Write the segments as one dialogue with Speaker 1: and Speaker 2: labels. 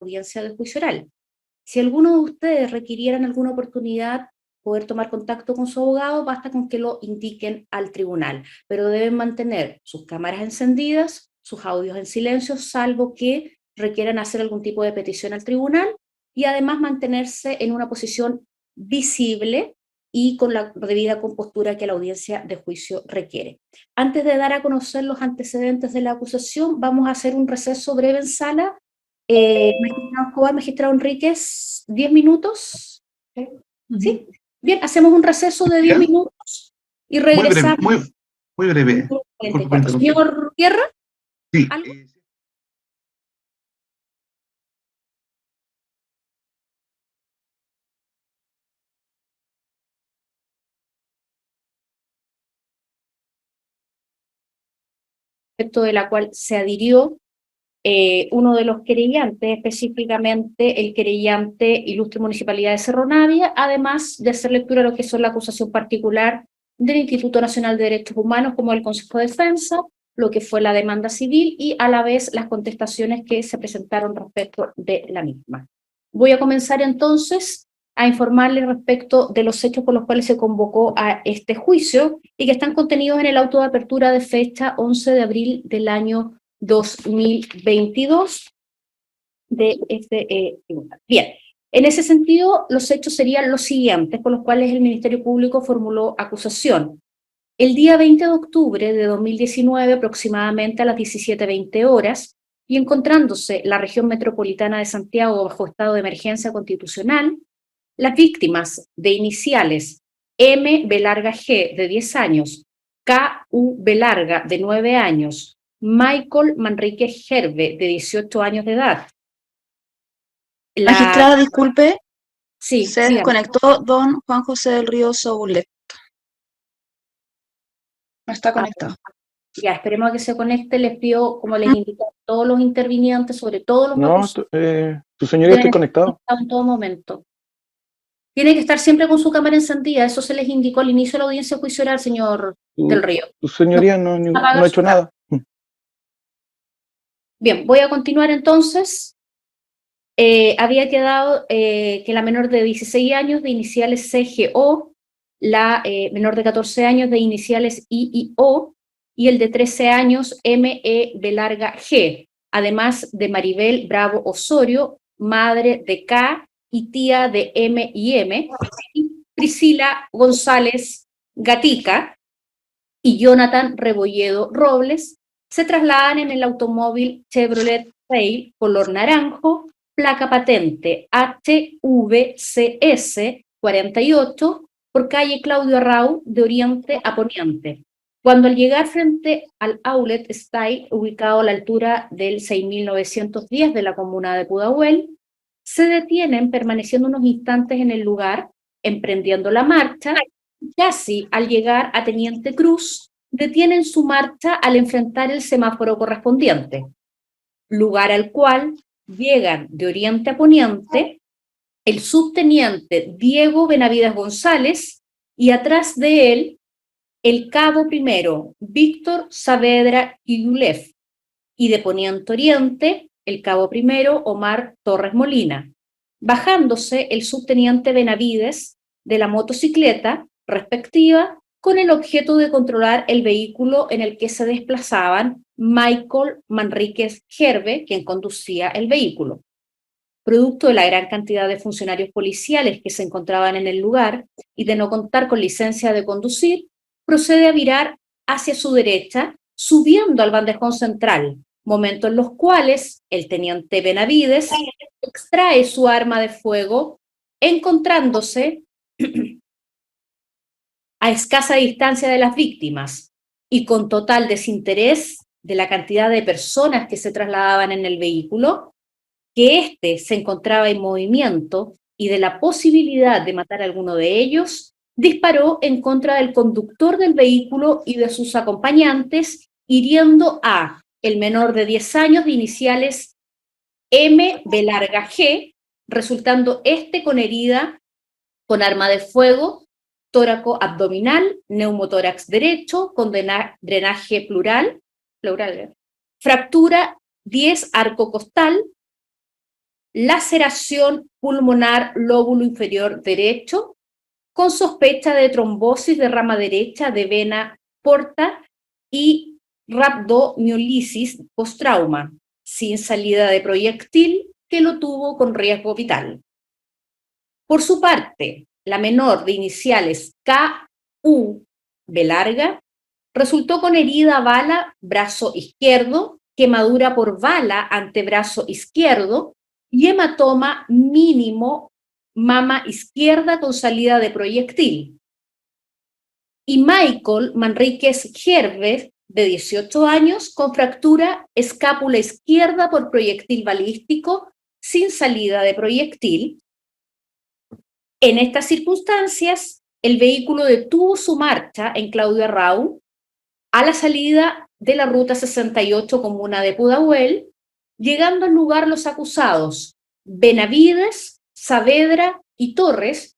Speaker 1: audiencia de juicio oral. Si alguno de ustedes requirieran alguna oportunidad poder tomar contacto con su abogado, basta con que lo indiquen al tribunal, pero deben mantener sus cámaras encendidas, sus audios en silencio, salvo que requieran hacer algún tipo de petición al tribunal, y además mantenerse en una posición visible y con la debida compostura que la audiencia de juicio requiere. Antes de dar a conocer los antecedentes de la acusación, vamos a hacer un receso breve en sala. Magistrado Escobar, magistrado Enríquez, 10 minutos. ¿Sí? Bien, hacemos un receso de 10 minutos y regresamos.
Speaker 2: Muy breve.
Speaker 1: Señor Guerra,
Speaker 2: sí.
Speaker 1: ¿algo? De la cual se adhirió uno de los querellantes, específicamente el querellante Ilustre Municipalidad de Cerro Navia, además de hacer lectura de lo que son la acusación particular del Instituto Nacional de Derechos Humanos como el Consejo de Defensa, lo que fue la demanda civil y a la vez las contestaciones que se presentaron respecto de la misma. Voy a comenzar entonces a informarles respecto de los hechos por los cuales se convocó a este juicio y que están contenidos en el auto de apertura de fecha 11 de abril del año 2022 de este tribunal. Bien, en ese sentido, los hechos serían los siguientes, por los cuales el Ministerio Público formuló acusación. El día 20 de octubre de 2019, aproximadamente a las 17:20 horas, y encontrándose la región metropolitana de Santiago bajo estado de emergencia constitucional, las víctimas de iniciales M. B. larga G, de 10 años, K. U. B. larga, de 9 años, Michael Manrique Gerve, de 18 años de edad.
Speaker 3: Magistrada, disculpe,
Speaker 1: sí,
Speaker 3: se desconectó don Juan José del Río Soulet. No está conectado.
Speaker 1: Ya, esperemos a que se conecte. Les pido, como les indiqué a todos los intervinientes, sobre todo los
Speaker 4: acusados. Tu señoría, estoy conectado.
Speaker 1: En todo momento. Tiene que estar siempre con su cámara encendida. Eso se les indicó al inicio de la audiencia de juicio oral, señor del Río.
Speaker 4: Tu señoría no ha hecho nada.
Speaker 1: Bien, voy a continuar entonces. Había quedado que la menor de 16 años de iniciales CGO, la menor de 14 años de iniciales IIO y el de 13 años ME de larga G, además de Maribel Bravo Osorio, madre de K y tía de M y M, y Priscila González Gatica y Jonathan Rebolledo Robles, se trasladan en el automóvil Chevrolet Trail color naranjo, placa patente HVCS 48 por calle Claudio Arrau de oriente a poniente. Cuando al llegar frente al Outlet Style, ubicado a la altura del 6910 de la comuna de Pudahuel, se detienen permaneciendo unos instantes en el lugar, emprendiendo la marcha. Casi al llegar a Teniente Cruz, detienen su marcha al enfrentar el semáforo correspondiente, lugar al cual llegan de oriente a poniente el subteniente Diego Benavides González y atrás de él el cabo primero Víctor Saavedra Yulev y de poniente oriente el cabo primero Omar Torres Molina, bajándose el subteniente Benavides de la motocicleta respectiva con el objeto de controlar el vehículo en el que se desplazaban Michael Manríquez Gerve, quien conducía el vehículo. Producto de la gran cantidad de funcionarios policiales que se encontraban en el lugar y de no contar con licencia de conducir, procede a virar hacia su derecha, subiendo al bandejón central, momentos en los cuales el teniente Benavides extrae su arma de fuego, encontrándose a escasa distancia de las víctimas y con total desinterés de la cantidad de personas que se trasladaban en el vehículo, que éste se encontraba en movimiento y de la posibilidad de matar a alguno de ellos, disparó en contra del conductor del vehículo y de sus acompañantes, hiriendo a el menor de 10 años de iniciales M. B. larga G, resultando este con herida con arma de fuego, tóraco abdominal, neumotórax derecho, con drenaje plural, fractura 10 arco costal, laceración pulmonar lóbulo inferior derecho, con sospecha de trombosis de rama derecha de vena porta y rhabdomiólisis postrauma, sin salida de proyectil, que lo tuvo con riesgo vital. Por su parte, la menor de iniciales KU, B larga, resultó con herida a bala brazo izquierdo, quemadura por bala antebrazo izquierdo y hematoma mínimo mama izquierda con salida de proyectil. Y Michael Manríquez Gervais, de 18 años, con fractura escápula izquierda por proyectil balístico sin salida de proyectil. En estas circunstancias, el vehículo detuvo su marcha en Claudio Arrau a la salida de la ruta 68 comuna de Pudahuel, llegando al lugar los acusados Benavides, Saavedra y Torres,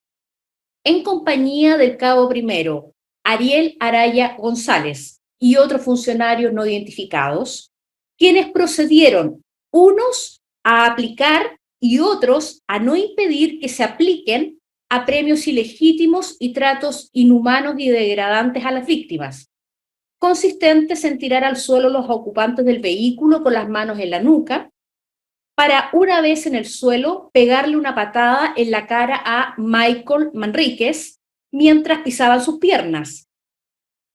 Speaker 1: en compañía del cabo primero Ariel Araya González y otros funcionarios no identificados, quienes procedieron unos a aplicar y otros a no impedir que se apliquen a premios ilegítimos y tratos inhumanos y degradantes a las víctimas, consistentes en tirar al suelo los ocupantes del vehículo con las manos en la nuca, para una vez en el suelo pegarle una patada en la cara a Michael Manríquez mientras pisaban sus piernas.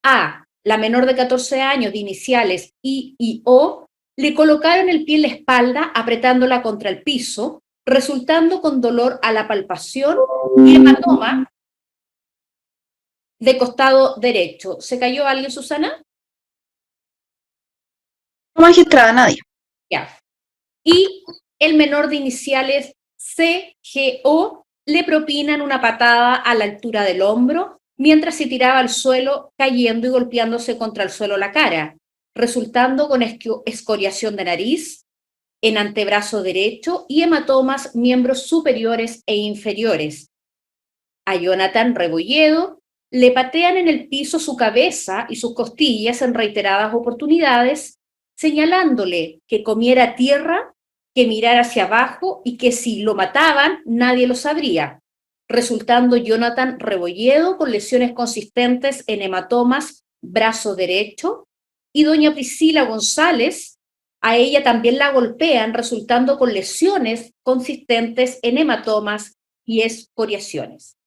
Speaker 1: A la menor de 14 años de iniciales I y O le colocaron el pie en la espalda apretándola contra el piso, resultando con dolor a la palpación y hematoma de costado derecho. ¿Se cayó alguien, Susana?
Speaker 3: No, magistrada, nadie.
Speaker 1: Ya. Y el menor de iniciales CGO le propinan una patada a la altura del hombro mientras se tiraba al suelo, cayendo y golpeándose contra el suelo la cara, resultando con escoriación de nariz en antebrazo derecho y hematomas miembros superiores e inferiores. A Jonathan Rebolledo le patean en el piso su cabeza y sus costillas en reiteradas oportunidades, señalándole que comiera tierra, que mirara hacia abajo y que si lo mataban nadie lo sabría, resultando Jonathan Rebolledo con lesiones consistentes en hematomas brazo derecho, y doña Priscila González, a ella también la golpean, resultando con lesiones consistentes en hematomas y escoriaciones.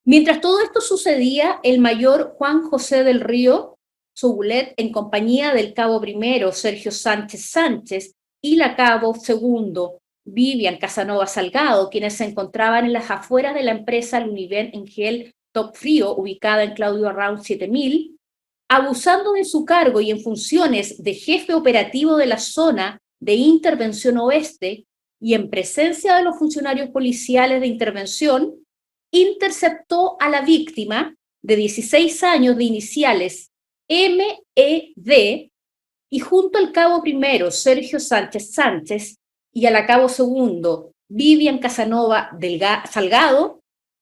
Speaker 1: Mientras todo esto sucedía, el mayor Juan José del Río Soulet, en compañía del cabo primero Sergio Sánchez Sánchez y la cabo segundo Vivian Casanova Salgado, quienes se encontraban en las afueras de la empresa Luniven en Gel Top Frío, ubicada en Claudio Arrau 7000, abusando de su cargo y en funciones de jefe operativo de la zona de intervención oeste y en presencia de los funcionarios policiales de intervención, interceptó a la víctima de 16 años de iniciales MED y junto al cabo primero Sergio Sánchez Sánchez y a la cabo segundo Vivian Casanova Salgado,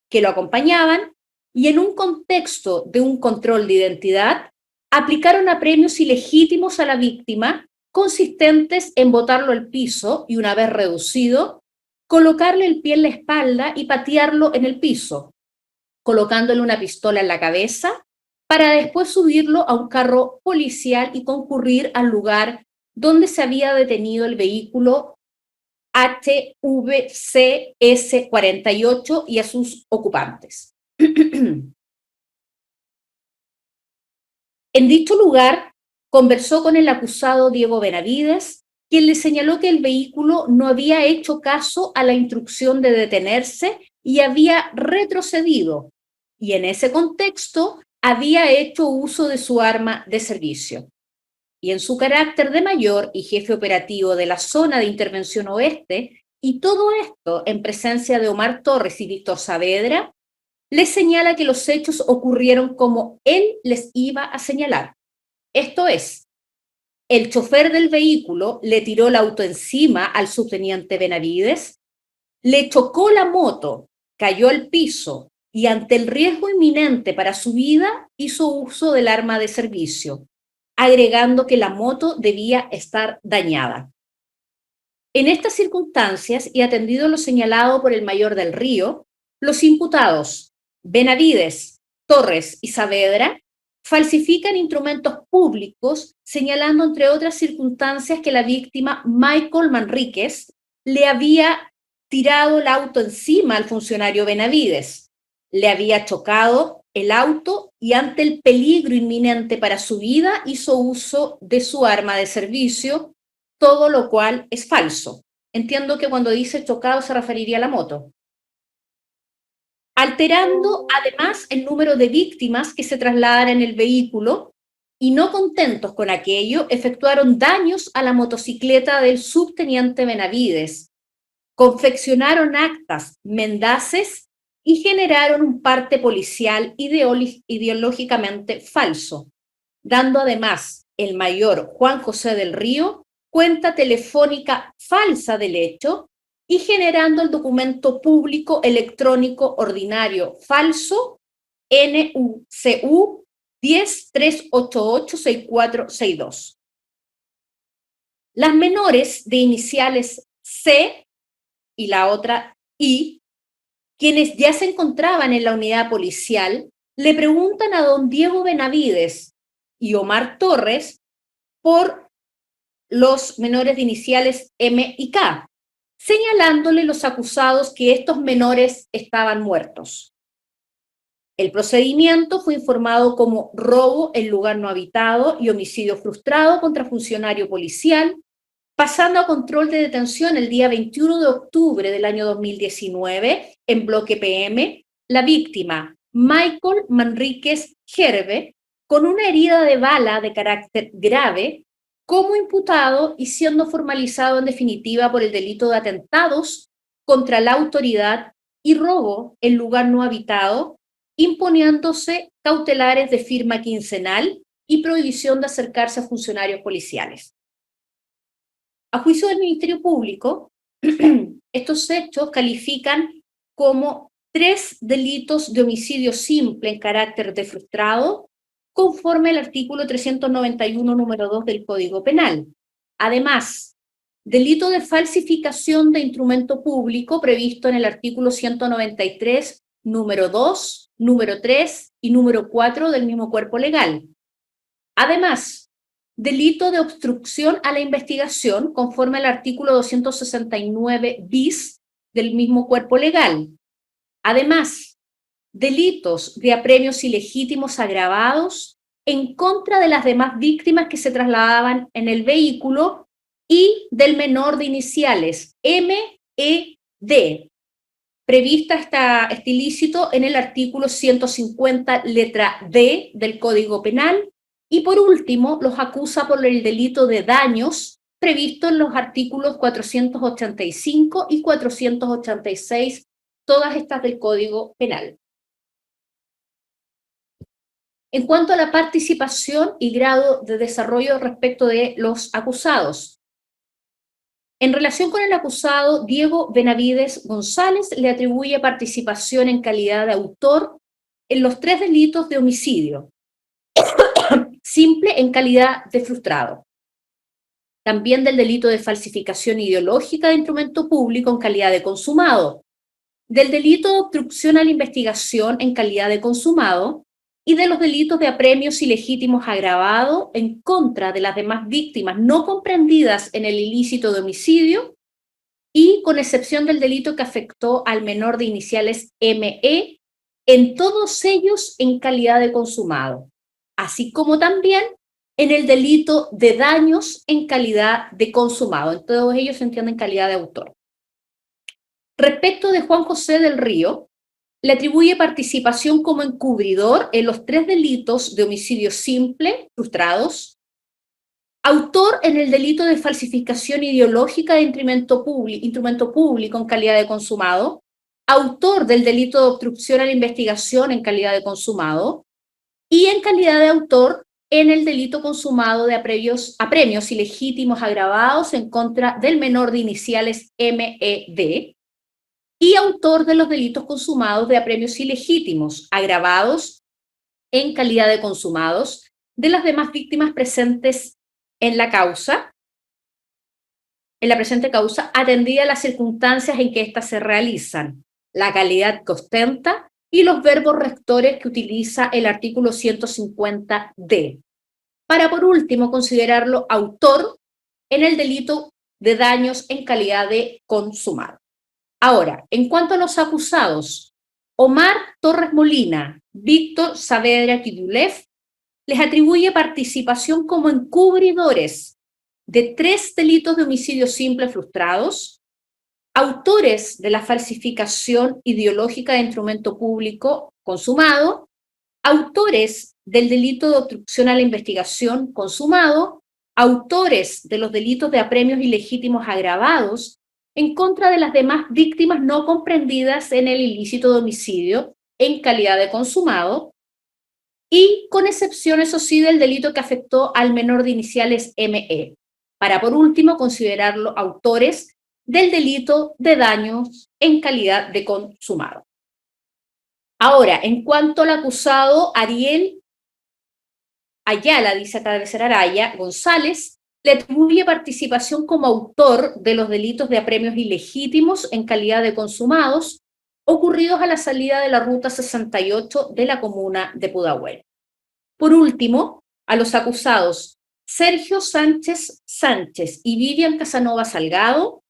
Speaker 1: que lo acompañaban, y en un contexto de un control de identidad, aplicaron apremios ilegítimos a la víctima, consistentes en botarlo al piso y, una vez reducido, colocarle el pie en la espalda y patearlo en el piso, colocándole una pistola en la cabeza, para después subirlo a un carro policial y concurrir al lugar donde se había detenido el vehículo HVCS48 y a sus ocupantes. En dicho lugar, conversó con el acusado Diego Benavides, quien le señaló que el vehículo no había hecho caso a la instrucción de detenerse y había retrocedido, y en ese contexto había hecho uso de su arma de servicio. Y en su carácter de mayor y jefe operativo de la zona de intervención oeste, y todo esto en presencia de Omar Torres y Víctor Saavedra, les señala que los hechos ocurrieron como él les iba a señalar. Esto es, el chofer del vehículo le tiró el auto encima al subteniente Benavides, le chocó la moto, cayó al piso y ante el riesgo inminente para su vida hizo uso del arma de servicio, agregando que la moto debía estar dañada. En estas circunstancias, y atendido lo señalado por el mayor del Río, los imputados Benavides, Torres y Saavedra falsifican instrumentos públicos, señalando, entre otras circunstancias, que la víctima Michael Manríquez le había tirado el auto encima al funcionario Benavides, le había chocado el auto y, ante el peligro inminente para su vida, hizo uso de su arma de servicio, todo lo cual es falso. Entiendo que cuando dice chocado se referiría a la moto. Alterando además el número de víctimas que se trasladaran en el vehículo, y no contentos con aquello, efectuaron daños a la motocicleta del subteniente Benavides, confeccionaron actas mendaces y generaron un parte policial ideológicamente falso, dando además el mayor Juan José del Río cuenta telefónica falsa del hecho y generando el documento público electrónico ordinario falso NUCU 10-388-6462. Las menores de iniciales C y la otra I, quienes ya se encontraban en la unidad policial, le preguntan a don Diego Benavides y Omar Torres por los menores de iniciales M y K, señalándole los acusados que estos menores estaban muertos. El procedimiento fue informado como robo en lugar no habitado y homicidio frustrado contra funcionario policial, pasando a control de detención el día 21 de octubre del año 2019 en bloque PM, la víctima Michael Manríquez Gerbe, con una herida de bala de carácter grave, como imputado y siendo formalizado en definitiva por el delito de atentados contra la autoridad y robo en lugar no habitado, imponiéndose cautelares de firma quincenal y prohibición de acercarse a funcionarios policiales. A juicio del Ministerio Público, estos hechos califican como 3 delitos de homicidio simple en carácter de frustrado, conforme al artículo 391, número 2 del Código Penal. Además, delito de falsificación de instrumento público previsto en el artículo 193, número 2, número 3 y número 4 del mismo cuerpo legal. Además, delito de obstrucción a la investigación conforme al artículo 269 bis del mismo cuerpo legal. Además, delitos de apremios ilegítimos agravados en contra de las demás víctimas que se trasladaban en el vehículo y del menor de iniciales MED, prevista este ilícito en el artículo 150 letra D del Código Penal. Y por último, los acusa por el delito de daños previsto en los artículos 485 y 486, todas estas del Código Penal. En cuanto a la participación y grado de desarrollo respecto de los acusados, en relación con el acusado Diego Benavides González, le atribuye participación en calidad de autor en los 3 delitos de homicidio simple en calidad de frustrado. También del delito de falsificación ideológica de instrumento público en calidad de consumado, del delito de obstrucción a la investigación en calidad de consumado y de los delitos de apremios ilegítimos agravados en contra de las demás víctimas no comprendidas en el ilícito de homicidio y con excepción del delito que afectó al menor de iniciales ME, en todos ellos en calidad de consumado, así como también en el delito de daños en calidad de consumado. En todos ellos se entiende en calidad de autor. Respecto de Juan José del Río, le atribuye participación como encubridor en los 3 delitos de homicidio simple, frustrados, autor en el delito de falsificación ideológica de instrumento público en calidad de consumado, autor del delito de obstrucción a la investigación en calidad de consumado, y en calidad de autor en el delito consumado de apremios ilegítimos agravados en contra del menor de iniciales MED, y autor de los delitos consumados de apremios ilegítimos agravados en calidad de consumados de las demás víctimas presentes en la causa, en la presente causa, atendida a las circunstancias en que éstas se realizan, la calidad que ostenta y los verbos rectores que utiliza el artículo 150d, para por último considerarlo autor en el delito de daños en calidad de consumado. Ahora, en cuanto a los acusados, Omar Torres Molina, Víctor Saavedra Kidulev, les atribuye participación como encubridores de 3 delitos de homicidio simple frustrados, autores de la falsificación ideológica de instrumento público consumado, autores del delito de obstrucción a la investigación consumado, autores de los delitos de apremios ilegítimos agravados en contra de las demás víctimas no comprendidas en el ilícito de homicidio en calidad de consumado, y con excepción, eso sí, del delito que afectó al menor de iniciales ME, para por último considerarlo autores del delito de daños en calidad de consumado. Ahora, en cuanto al acusado Ariel Ayala, dice acá debe ser Araya, González, le atribuye participación como autor de los delitos de apremios ilegítimos en calidad de consumados ocurridos a la salida de la Ruta 68 de la comuna de Pudahuel. Por último, a los acusados Sergio Sánchez Sánchez y Vivian Casanova Salgado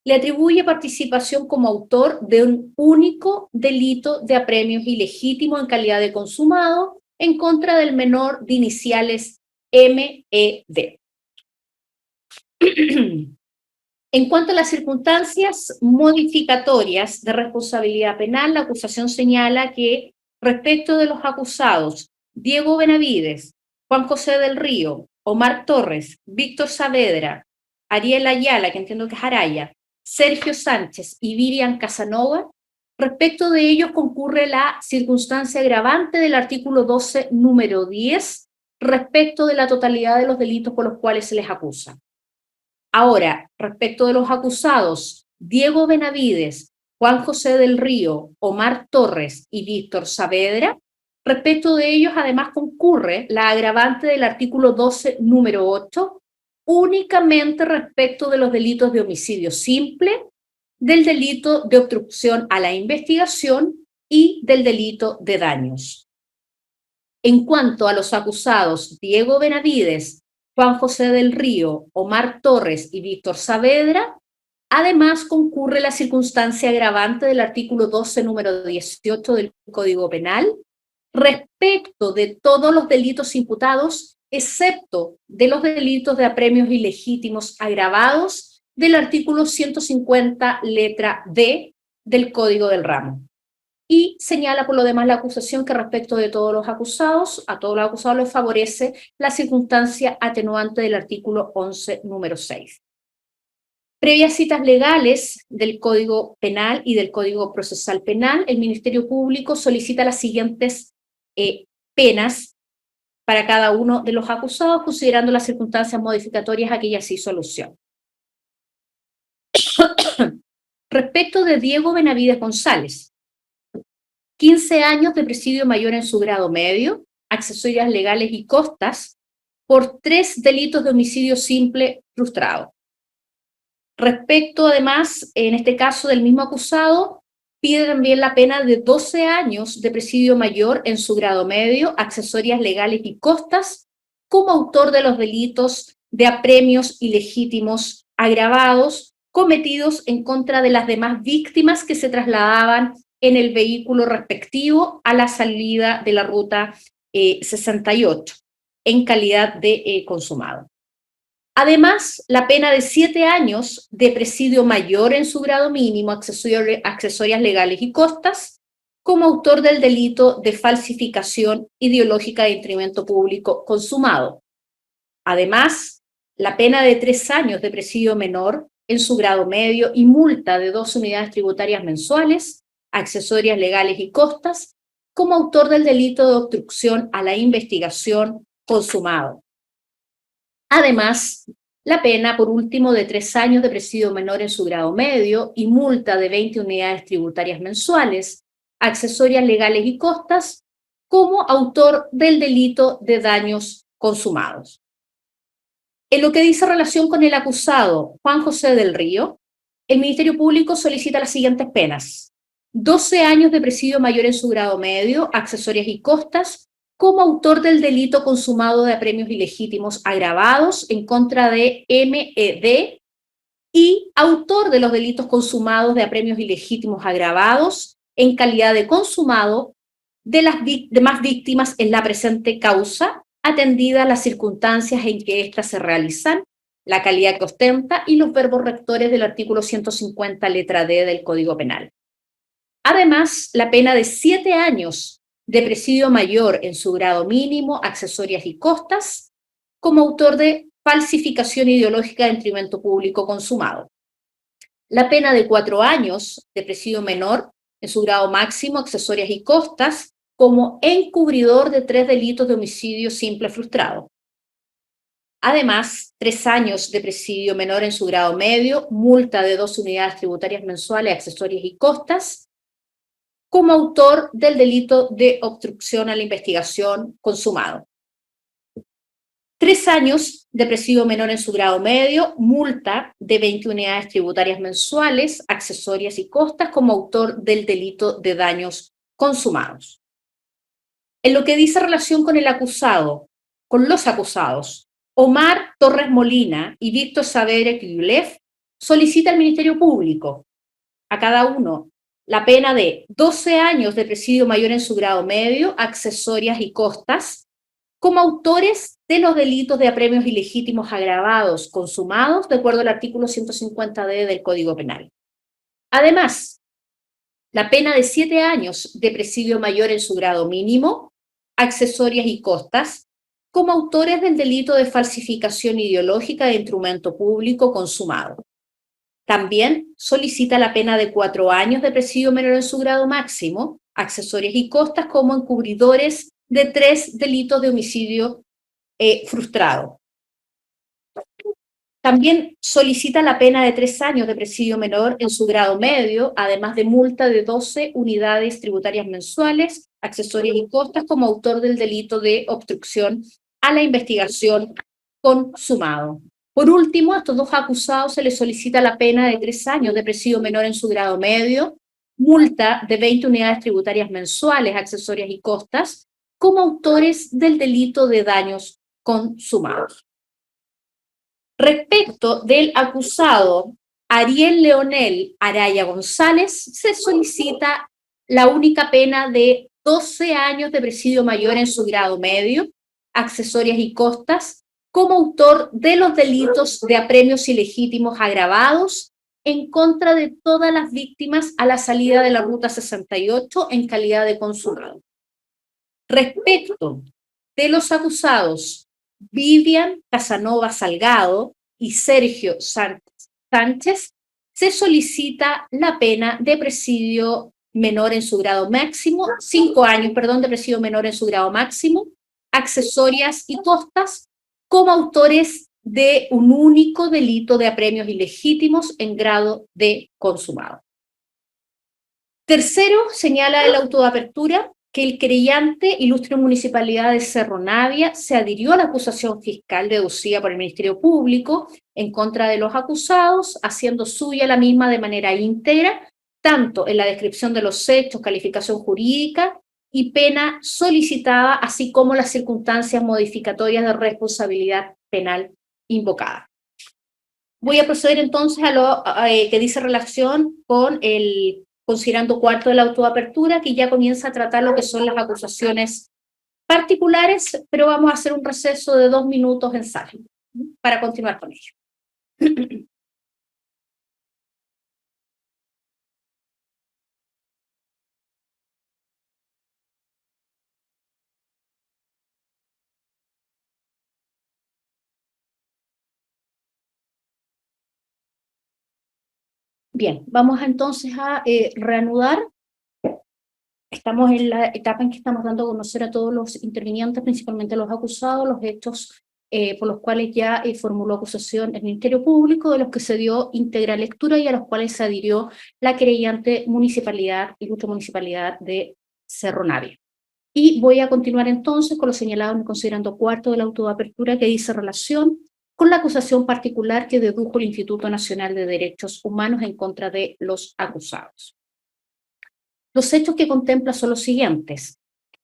Speaker 1: le atribuye participación como autor de un único delito de apremios ilegítimos en calidad de consumado en contra del menor de iniciales MED. En cuanto a las circunstancias modificatorias de responsabilidad penal, la acusación señala que respecto de los acusados Diego Benavides, Juan José del Río, Omar Torres, Víctor Saavedra, Ariel Ayala, que entiendo que es Araya, Sergio Sánchez y Vivian Casanova, respecto de ellos concurre la circunstancia agravante del artículo 12, número 10, respecto de la totalidad de los delitos por los cuales se les acusa. Ahora, respecto de los acusados Diego Benavides, Juan José del Río, Omar Torres y Víctor Saavedra, respecto de ellos además concurre la agravante del artículo 12, número 8, únicamente respecto de los delitos de homicidio simple, del delito de obstrucción a la investigación y del delito de daños. En cuanto a los acusados Diego Benavides, Juan José del Río, Omar Torres y Víctor Saavedra, además concurre la circunstancia agravante del artículo 12, número 18 del Código Penal, respecto de todos los delitos imputados, excepto de los delitos de apremios ilegítimos agravados del artículo 150, letra D del Código del Ramo. Y señala por lo demás la acusación que respecto de todos los acusados, a todos los acusados les favorece la circunstancia atenuante del artículo 11, número 6. Previas citas legales del Código Penal y del Código Procesal Penal, el Ministerio Público solicita las siguientes penas para cada uno de los acusados, considerando las circunstancias modificatorias a que ya se hizo alusión. Respecto de Diego Benavides González, 15 años de presidio mayor en su grado medio, accesorias legales y costas, por 3 delitos de homicidio simple frustrado. Respecto, además, en este caso del mismo acusado, pide también la pena de 12 años de presidio mayor en su grado medio, accesorias legales y costas, como autor de los delitos de apremios ilegítimos agravados cometidos en contra de las demás víctimas que se trasladaban en el vehículo respectivo a la salida de la Ruta 68, en calidad de consumado. Además, la pena de 7 años de presidio mayor en su grado mínimo, accesorias legales y costas, como autor del delito de falsificación ideológica de instrumento público consumado. Además, la pena de 3 años de presidio menor en su grado medio y multa de 2 unidades tributarias mensuales, accesorias legales y costas, como autor del delito de obstrucción a la investigación consumado. Además, la pena, por último, de 3 años de presidio menor en su grado medio y multa de 20 unidades tributarias mensuales, accesorias legales y costas, como autor del delito de daños consumados. En lo que dice relación con el acusado Juan José del Río, el Ministerio Público solicita las siguientes penas: 12 años de presidio mayor en su grado medio, accesorias y costas, como autor del delito consumado de apremios ilegítimos agravados en contra de MED y autor de los delitos consumados de apremios ilegítimos agravados en calidad de consumado de las demás víctimas en la presente causa, atendidas las circunstancias en que éstas se realizan, la calidad que ostenta y los verbos rectores del artículo 150, letra D del Código Penal. Además, la pena de 7 años de presidio mayor en su grado mínimo, accesorias y costas, como autor de falsificación ideológica de detrimento público consumado. La pena de 4 años de presidio menor en su grado máximo, accesorias y costas, como encubridor de 3 delitos de homicidio simple frustrado. Además, 3 años de presidio menor en su grado medio, multa de 2 unidades tributarias mensuales, accesorias y costas, como autor del delito de obstrucción a la investigación consumado. 3 años de presidio menor en su grado medio, multa de 20 unidades tributarias mensuales, accesorias y costas, como autor del delito de daños consumados. En lo que dice relación con el acusado, con los acusados, Omar Torres Molina y Víctor Saavedra Kryulev, solicita al Ministerio Público a cada uno la pena de 12 años de presidio mayor en su grado medio, accesorias y costas, como autores de los delitos de apremios ilegítimos agravados consumados, de acuerdo al artículo 150D del Código Penal. Además, la pena de 7 años de presidio mayor en su grado mínimo, accesorias y costas, como autores del delito de falsificación ideológica de instrumento público consumado. También solicita la pena de 4 años de presidio menor en su grado máximo, accesorias y costas, como encubridores de 3 delitos de homicidio frustrado. También solicita la pena de 3 años de presidio menor en su grado medio, además de multa de 12 unidades tributarias mensuales, accesorias y costas, como autor del delito de obstrucción a la investigación consumado. Por último, a estos 2 acusados se les solicita la pena de 3 años de presidio menor en su grado medio, multa de 20 unidades tributarias mensuales, accesorias y costas, como autores del delito de daños consumados. Respecto del acusado Ariel Leonel Araya González, se solicita la única pena de 12 años de presidio mayor en su grado medio, accesorias y costas, como autor de los delitos de apremios ilegítimos agravados en contra de todas las víctimas a la salida de la Ruta 68 en calidad de consumado. Respecto de los acusados Vivian Casanova Salgado y Sergio Sánchez, se solicita la pena de presidio menor en su grado máximo, 5 años, de presidio menor en su grado máximo, accesorias y costas, como autores de un único delito de apremios ilegítimos en grado de consumado. Tercero, señala el auto de apertura que el querellante Ilustre Municipalidad de Cerro Navia se adhirió a la acusación fiscal deducida por el Ministerio Público en contra de los acusados, haciendo suya la misma de manera íntegra, tanto en la descripción de los hechos, calificación jurídica y pena solicitada, así como las circunstancias modificatorias de responsabilidad penal invocada. Voy a proceder entonces a lo que dice relación con el considerando cuarto de la autoapertura, que ya comienza a tratar lo que son las acusaciones particulares, pero vamos a hacer un receso de 2 minutos en sala para continuar con ello. Bien, vamos entonces a reanudar. Estamos en la etapa en que estamos dando a conocer a todos los intervinientes, principalmente a los acusados, los hechos por los cuales ya formuló acusación el Ministerio Público, de los que se dio íntegra lectura y a los cuales se adhirió la querellante municipalidad, Ilustre Municipalidad de Cerro Navia. Y voy a continuar entonces con lo señalado en el considerando cuarto de la autoapertura, que dice relación con la acusación particular que dedujo el Instituto Nacional de Derechos Humanos en contra de los acusados. Los hechos que contempla son los siguientes.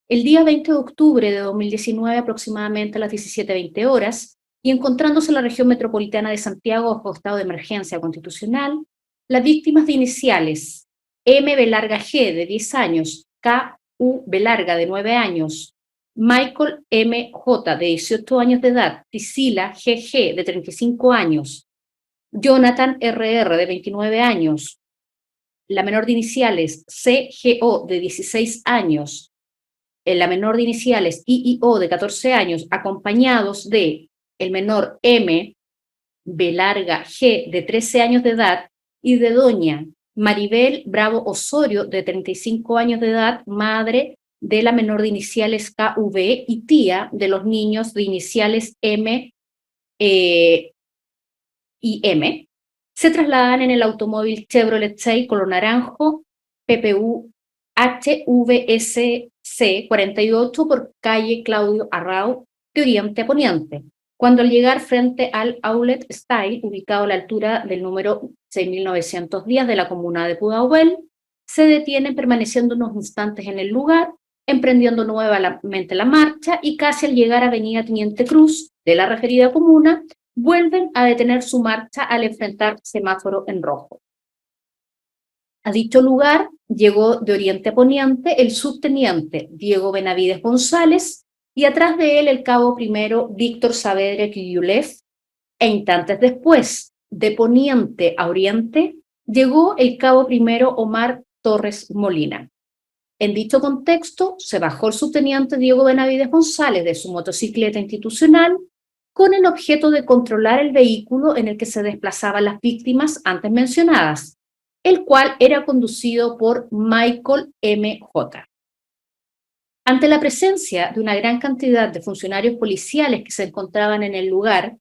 Speaker 1: El día 20 de octubre de 2019, aproximadamente a las 17:20 horas, y encontrándose en la región metropolitana de Santiago bajo estado de emergencia constitucional, las víctimas de iniciales M. B. G, de 10 años, K. U. B. de 9 años, Michael M. J, de 18 años de edad, Priscila G. G, de 35 años, Jonathan R. R, de 29 años, la menor de iniciales C. G. O, de 16 años, la menor de iniciales I. O, de 14 años, acompañados de el menor M. B. G, de 13 años de edad, y de doña Maribel Bravo Osorio, de 35 años de edad, madre de la menor de iniciales KV y tía de los niños de iniciales M y M, se trasladan en el automóvil Chevrolet Chey color naranjo, PPU HVSC 48 por calle Claudio Arrau, de oriente a poniente, cuando al llegar frente al Outlet Style, ubicado a la altura del número 6910 de la comuna de Pudahuel, se detienen permaneciendo unos instantes en el lugar, emprendiendo nuevamente la marcha y casi al llegar a Avenida Teniente Cruz de la referida comuna, vuelven a detener su marcha al enfrentar semáforo en rojo. A dicho lugar llegó de oriente a poniente el subteniente Diego Benavides González y atrás de él el cabo primero Víctor Saavedra Kiyulev, e instantes después, de poniente a oriente, llegó el cabo primero Omar Torres Molina. En dicho contexto, se bajó el subteniente Diego Benavides González de su motocicleta institucional con el objeto de controlar el vehículo en el que se desplazaban las víctimas antes mencionadas, el cual era conducido por Michael M. J. Ante la presencia de una gran cantidad de funcionarios policiales que se encontraban en el lugar,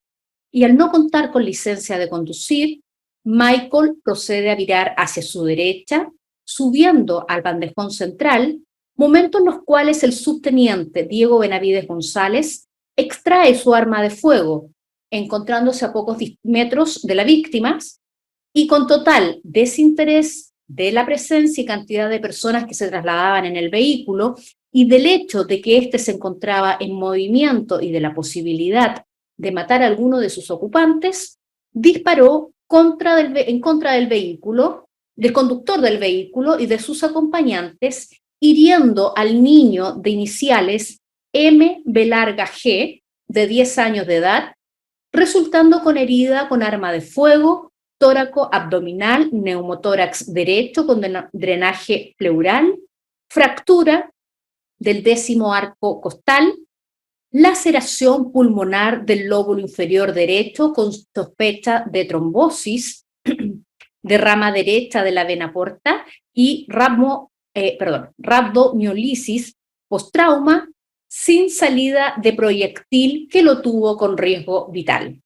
Speaker 1: y al no contar con licencia de conducir, Michael procede a virar hacia su derecha, subiendo al bandejón central, momentos en los cuales el subteniente Diego Benavides González extrae su arma de fuego, encontrándose a pocos metros de las víctimas, y con total desinterés de la presencia y cantidad de personas que se trasladaban en el vehículo y del hecho de que éste se encontraba en movimiento y de la posibilidad de matar a alguno de sus ocupantes, disparó en contra del vehículo, del conductor del vehículo y de sus acompañantes, hiriendo al niño de iniciales M. B. G, de 10 años de edad, resultando con herida con arma de fuego, tóraco abdominal, neumotórax derecho con drenaje pleural, fractura del 10º arco costal, laceración pulmonar del lóbulo inferior derecho con sospecha de trombosis, de rama derecha de la vena porta y rhabdomiólisis postrauma sin salida de proyectil que lo tuvo con riesgo vital.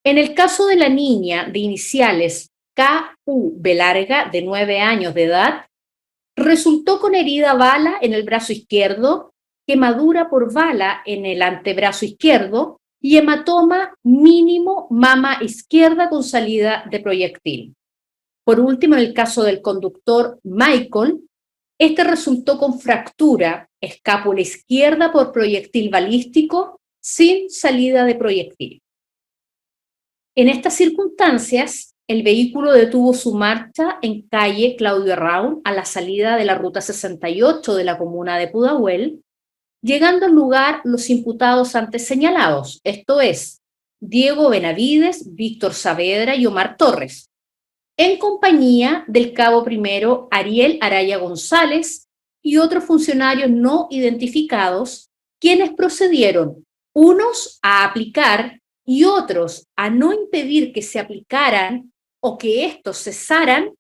Speaker 1: En el caso de la niña de iniciales K.U.B. de 9 años de edad, resultó con herida bala en el brazo izquierdo, quemadura por bala en el antebrazo izquierdo y hematoma mínimo mama izquierda con salida de proyectil. Por último, en el caso del conductor Michael, este resultó con fractura escápula izquierda por proyectil balístico sin salida de proyectil. En estas circunstancias, el vehículo detuvo su marcha en calle Claudio Arrau a la salida de la ruta 68 de la comuna de Pudahuel, llegando al lugar los imputados antes señalados, esto es, Diego Benavides, Víctor Saavedra y Omar Torres, en compañía del cabo primero Ariel Araya González y otros funcionarios no identificados, quienes procedieron, unos a aplicar y otros a no impedir que se aplicaran o que estos cesaran,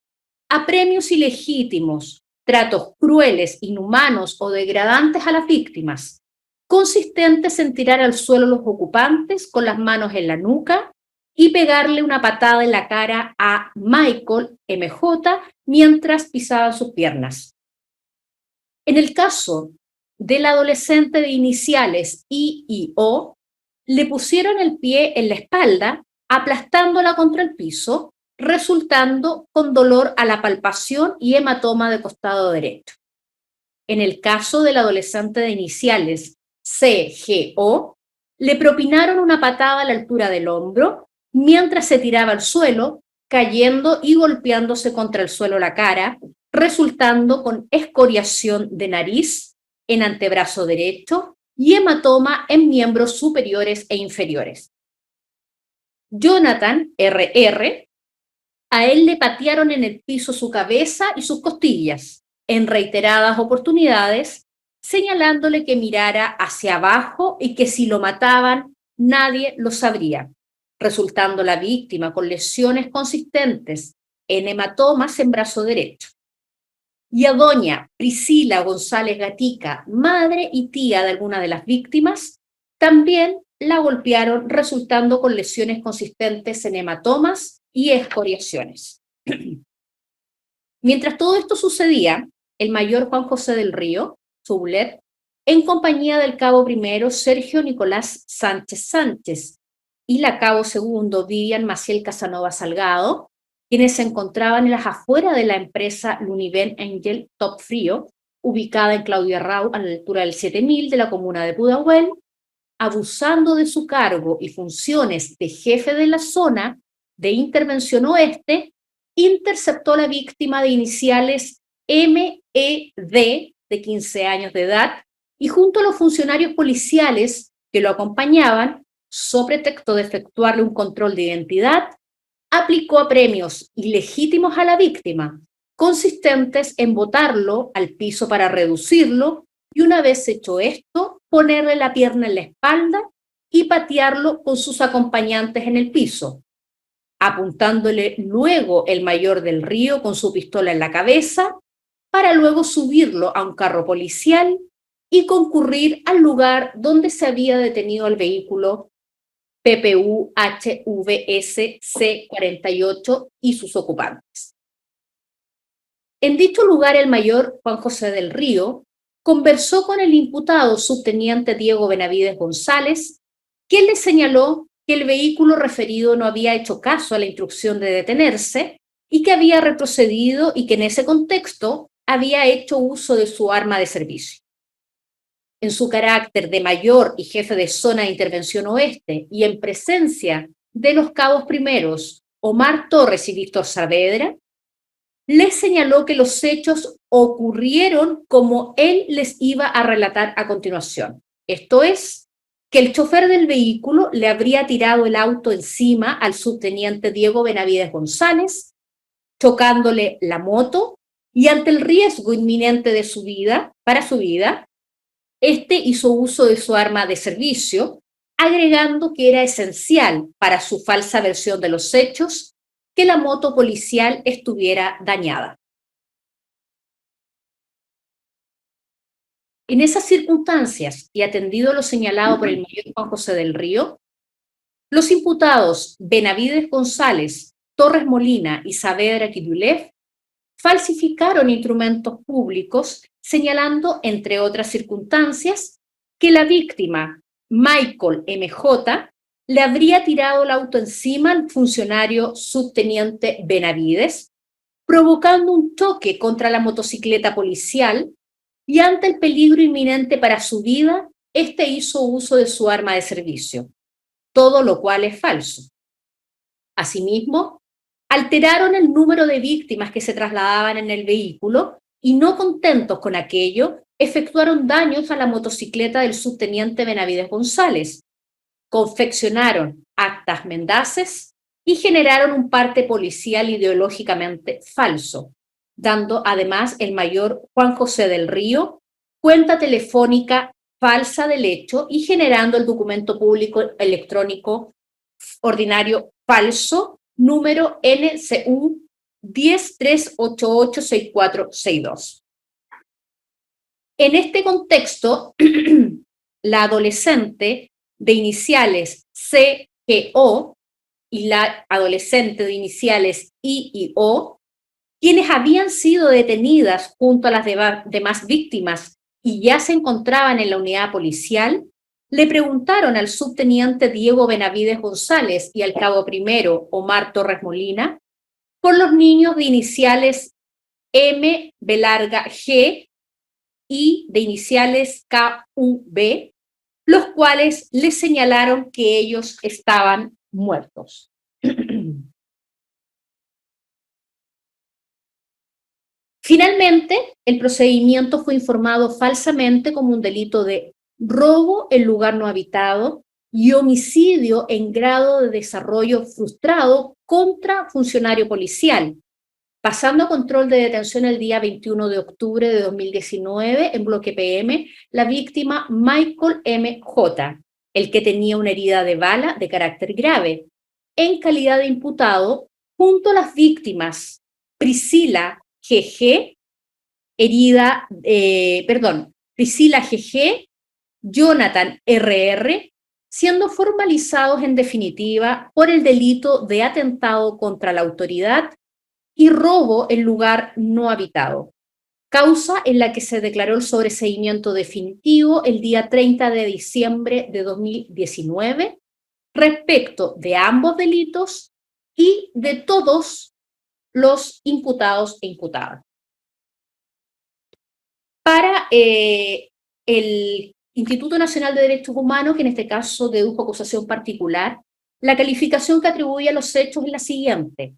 Speaker 1: a premios ilegítimos, tratos crueles, inhumanos o degradantes a las víctimas, consistentes en tirar al suelo a los ocupantes con las manos en la nuca y pegarle una patada en la cara a Michael MJ mientras pisaba sus piernas. En el caso del adolescente de iniciales I y O, le pusieron el pie en la espalda, aplastándola contra el piso, resultando con dolor a la palpación y hematoma de costado derecho. En el caso del adolescente de iniciales CGO, le propinaron una patada a la altura del hombro mientras se tiraba al suelo, cayendo y golpeándose contra el suelo la cara, resultando con escoriación de nariz en antebrazo derecho y hematoma en miembros superiores e inferiores. Jonathan RR, a él le patearon en el piso su cabeza y sus costillas en reiteradas oportunidades, señalándole que mirara hacia abajo y que si lo mataban nadie lo sabría, resultando la víctima con lesiones consistentes en hematomas en brazo derecho. Y a doña Priscila González Gatica, madre y tía de alguna de las víctimas, también la golpearon, resultando con lesiones consistentes en hematomas y escoriaciones. Mientras todo esto sucedía, el mayor Juan José del Río, Soulet, en compañía del cabo primero Sergio Nicolás Sánchez Sánchez y la cabo segundo Vivian Maciel Casanova Salgado, quienes se encontraban en las afueras de la empresa Luniven Angel Top Frío, ubicada en Claudia Rau a la altura del 7000 de la comuna de Pudahuel, abusando de su cargo y funciones de jefe de la zona de intervención oeste, interceptó a la víctima de iniciales MED, de 15 años de edad, y junto a los funcionarios policiales que lo acompañaban, so pretexto de efectuarle un control de identidad, aplicó apremios ilegítimos a la víctima, consistentes en botarlo al piso para reducirlo, y una vez hecho esto, ponerle la pierna en la espalda y patearlo con sus acompañantes en el piso, apuntándole luego el mayor del Río con su pistola en la cabeza, para luego subirlo a un carro policial y concurrir al lugar donde se había detenido el vehículo PPU HVS C48 y sus ocupantes. En dicho lugar, el mayor Juan José del Río conversó con el imputado subteniente Diego Benavides González, quien le señaló que el vehículo referido no había hecho caso a la instrucción de detenerse y que había retrocedido y que en ese contexto había hecho uso de su arma de servicio. En su carácter de mayor y jefe de zona de intervención oeste y en presencia de los cabos primeros Omar Torres y Víctor Saavedra, les señaló que los hechos ocurrieron como él les iba a relatar a continuación. Esto es, que el chofer del vehículo le habría tirado el auto encima al subteniente Diego Benavides González, chocándole la moto, y ante el riesgo inminente de su vida, este hizo uso de su arma de servicio, agregando que era esencial para su falsa versión de los hechos que la moto policial estuviera dañada. En esas circunstancias, y atendido lo señalado por el mayor Juan José del Río, los imputados Benavides González, Torres Molina y Saavedra Kidulev falsificaron instrumentos públicos, señalando, entre otras circunstancias, que la víctima, Michael MJ, le habría tirado el auto encima al funcionario subteniente Benavides, provocando un choque contra la motocicleta policial, y ante el peligro inminente para su vida, este hizo uso de su arma de servicio, todo lo cual es falso. Asimismo, alteraron el número de víctimas que se trasladaban en el vehículo y, no contentos con aquello, efectuaron daños a la motocicleta del subteniente Benavides González, confeccionaron actas mendaces y generaron un parte policial ideológicamente falso, dando además el mayor Juan José del Río cuenta telefónica falsa del hecho y generando el documento público electrónico ordinario falso número NCU 103886462. En este contexto, la adolescente de iniciales CGO y la adolescente de iniciales I y O, quienes habían sido detenidas junto a las demás víctimas y ya se encontraban en la unidad policial, Le preguntaron al subteniente Diego Benavides González y al cabo primero Omar Torres Molina por los niños de iniciales M, B larga, G y de iniciales K, U, B, los cuales le señalaron que ellos estaban muertos. Finalmente, el procedimiento fue informado falsamente como un delito de robo en lugar no habitado y homicidio en grado de desarrollo frustrado contra funcionario policial, pasando a control de detención el día 21 de octubre de 2019 en bloque PM la víctima Michael M. J., el que tenía una herida de bala de carácter grave, en calidad de imputado junto a las víctimas Priscila GG, Priscila GG, Jonathan RR, siendo formalizados en definitiva por el delito de atentado contra la autoridad y robo en lugar no habitado, causa en la que se declaró el sobreseimiento definitivo el día 30 de diciembre de 2019 respecto de ambos delitos y de todos los imputados e imputadas. Para el Instituto Nacional de Derechos Humanos, que en este caso dedujo acusación particular, la calificación que atribuye a los hechos es la siguiente.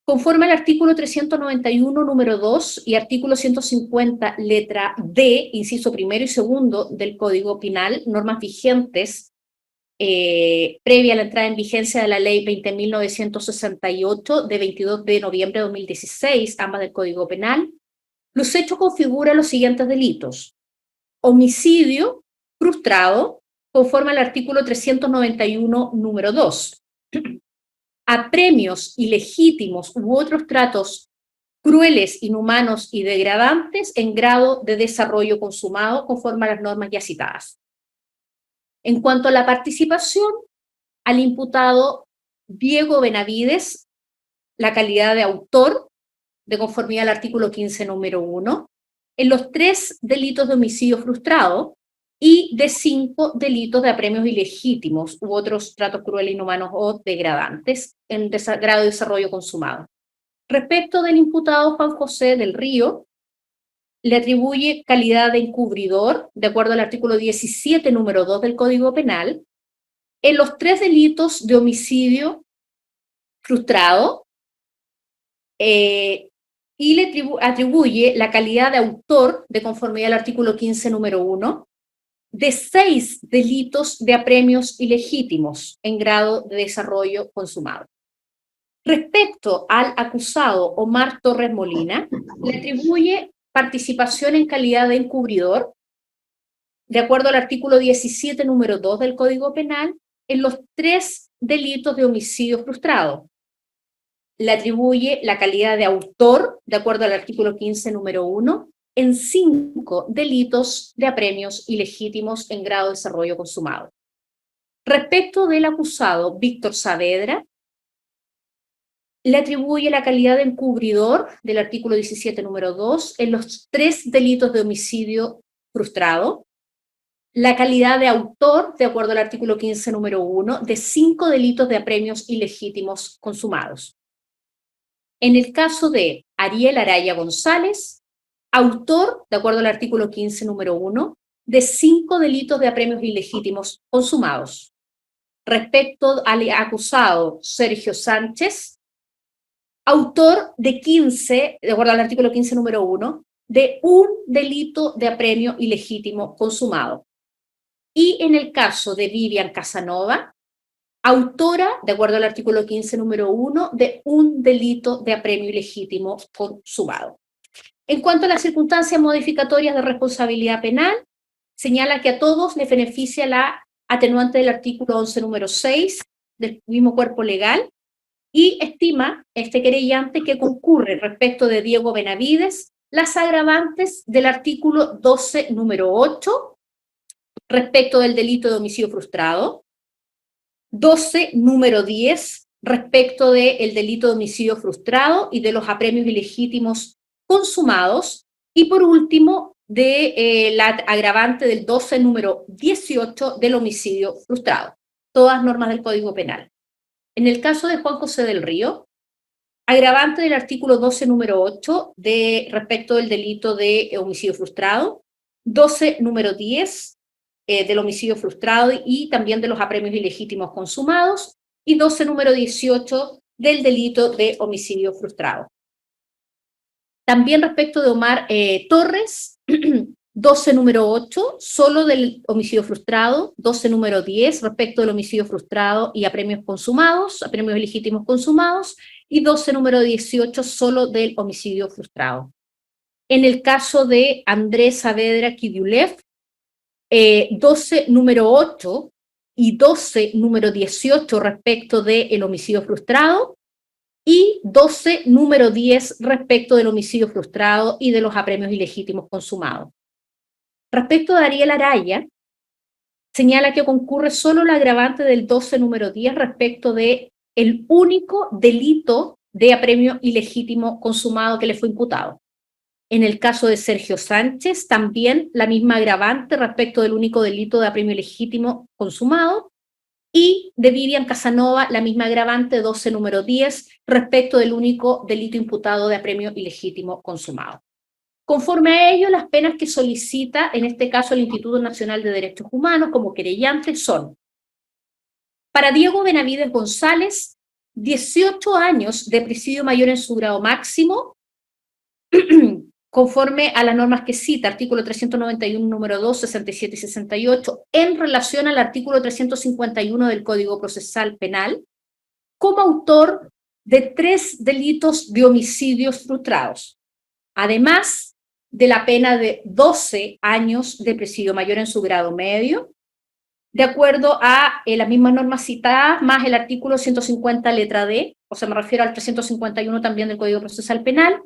Speaker 1: Conforme al artículo 391, número 2, y artículo 150, letra D, inciso primero y segundo del Código Penal, normas vigentes previa a la entrada en vigencia de la Ley 20.968 de 22 de noviembre de 2016, ambas del Código Penal, los hechos configuran los siguientes delitos. Homicidio frustrado, conforme al artículo 391, número 2. Apremios ilegítimos u otros tratos crueles, inhumanos y degradantes en grado de desarrollo consumado, conforme a las normas ya citadas. En cuanto a la participación, al imputado Diego Benavides, la calidad de autor, de conformidad al artículo 15, número 1, en los 3 delitos de homicidio frustrado y de 5 delitos de apremios ilegítimos u otros tratos crueles, inhumanos o degradantes en grado de desarrollo consumado. Respecto del imputado Juan José del Río, le atribuye calidad de encubridor, de acuerdo al artículo 17, número 2 del Código Penal, en los 3 delitos de homicidio frustrado, y le atribuye la calidad de autor, de conformidad al artículo 15, número 1, de 6 delitos de apremios ilegítimos en grado de desarrollo consumado. Respecto al acusado Omar Torres Molina, le atribuye participación en calidad de encubridor, de acuerdo al artículo 17, número 2 del Código Penal, en los 3 delitos de homicidio frustrado. Le atribuye la calidad de autor, de acuerdo al artículo 15, número 1, en 5 delitos de apremios ilegítimos en grado de desarrollo consumado. Respecto del acusado Víctor Saavedra, le atribuye la calidad de encubridor del artículo 17, número 2, en los 3 delitos de homicidio frustrado, la calidad de autor, de acuerdo al artículo 15, número 1, de 5 delitos de apremios ilegítimos consumados. En el caso de Ariel Araya González, autor, de acuerdo al artículo 15, número 1, de 5 delitos de apremios ilegítimos consumados. Respecto al acusado Sergio Sánchez, autor de 15, de acuerdo al artículo 15, número 1, de un delito de apremio ilegítimo consumado. Y en el caso de Vivian Casanova, autora, de acuerdo al artículo 15, número 1, de un delito de apremio ilegítimo consumado. En cuanto a las circunstancias modificatorias de responsabilidad penal, señala que a todos les beneficia la atenuante del artículo 11, número 6 del mismo cuerpo legal, y estima este querellante que concurre respecto de Diego Benavides las agravantes del artículo 12, número 8, respecto del delito de homicidio frustrado, 12, número 10, respecto del delito de homicidio frustrado y de los apremios ilegítimos consumados, y por último, de la agravante del 12 número 18 del homicidio frustrado. Todas normas del Código Penal. En el caso de Juan José del Río, agravante del artículo 12 número 8 respecto del delito de homicidio frustrado, 12 número 10 del homicidio frustrado y también de los apremios ilegítimos consumados, y 12 número 18 del delito de homicidio frustrado. También respecto de Omar Torres, 12 número 8, solo del homicidio frustrado, 12 número 10 respecto del homicidio frustrado y apremios consumados, apremios ilegítimos consumados, y 12 número 18 solo del homicidio frustrado. En el caso de Andrés Saavedra Kidiulev, 12 número 8 y 12 número 18 respecto del homicidio frustrado, y 12 número 10 respecto del homicidio frustrado y de los apremios ilegítimos consumados. Respecto de Ariel Araya, señala que concurre solo el agravante del 12 número 10 respecto de el único delito de apremio ilegítimo consumado que le fue imputado. En el caso de Sergio Sánchez, también la misma agravante respecto del único delito de apremio ilegítimo consumado, y de Vivian Casanova, la misma agravante 12 número 10 respecto del único delito imputado de apremio ilegítimo consumado. Conforme a ello, las penas que solicita, en este caso, el Instituto Nacional de Derechos Humanos como querellante son: para Diego Benavides González, 18 años de presidio mayor en su grado máximo, conforme a las normas que cita, artículo 391, número 2, 67 y 68, en relación al artículo 351 del Código Procesal Penal, como autor de 3 delitos de homicidios frustrados, además de la pena de 12 años de presidio mayor en su grado medio, de acuerdo a las mismas normas citadas, más el artículo 150 letra D, o sea, me refiero al 351 también del Código Procesal Penal,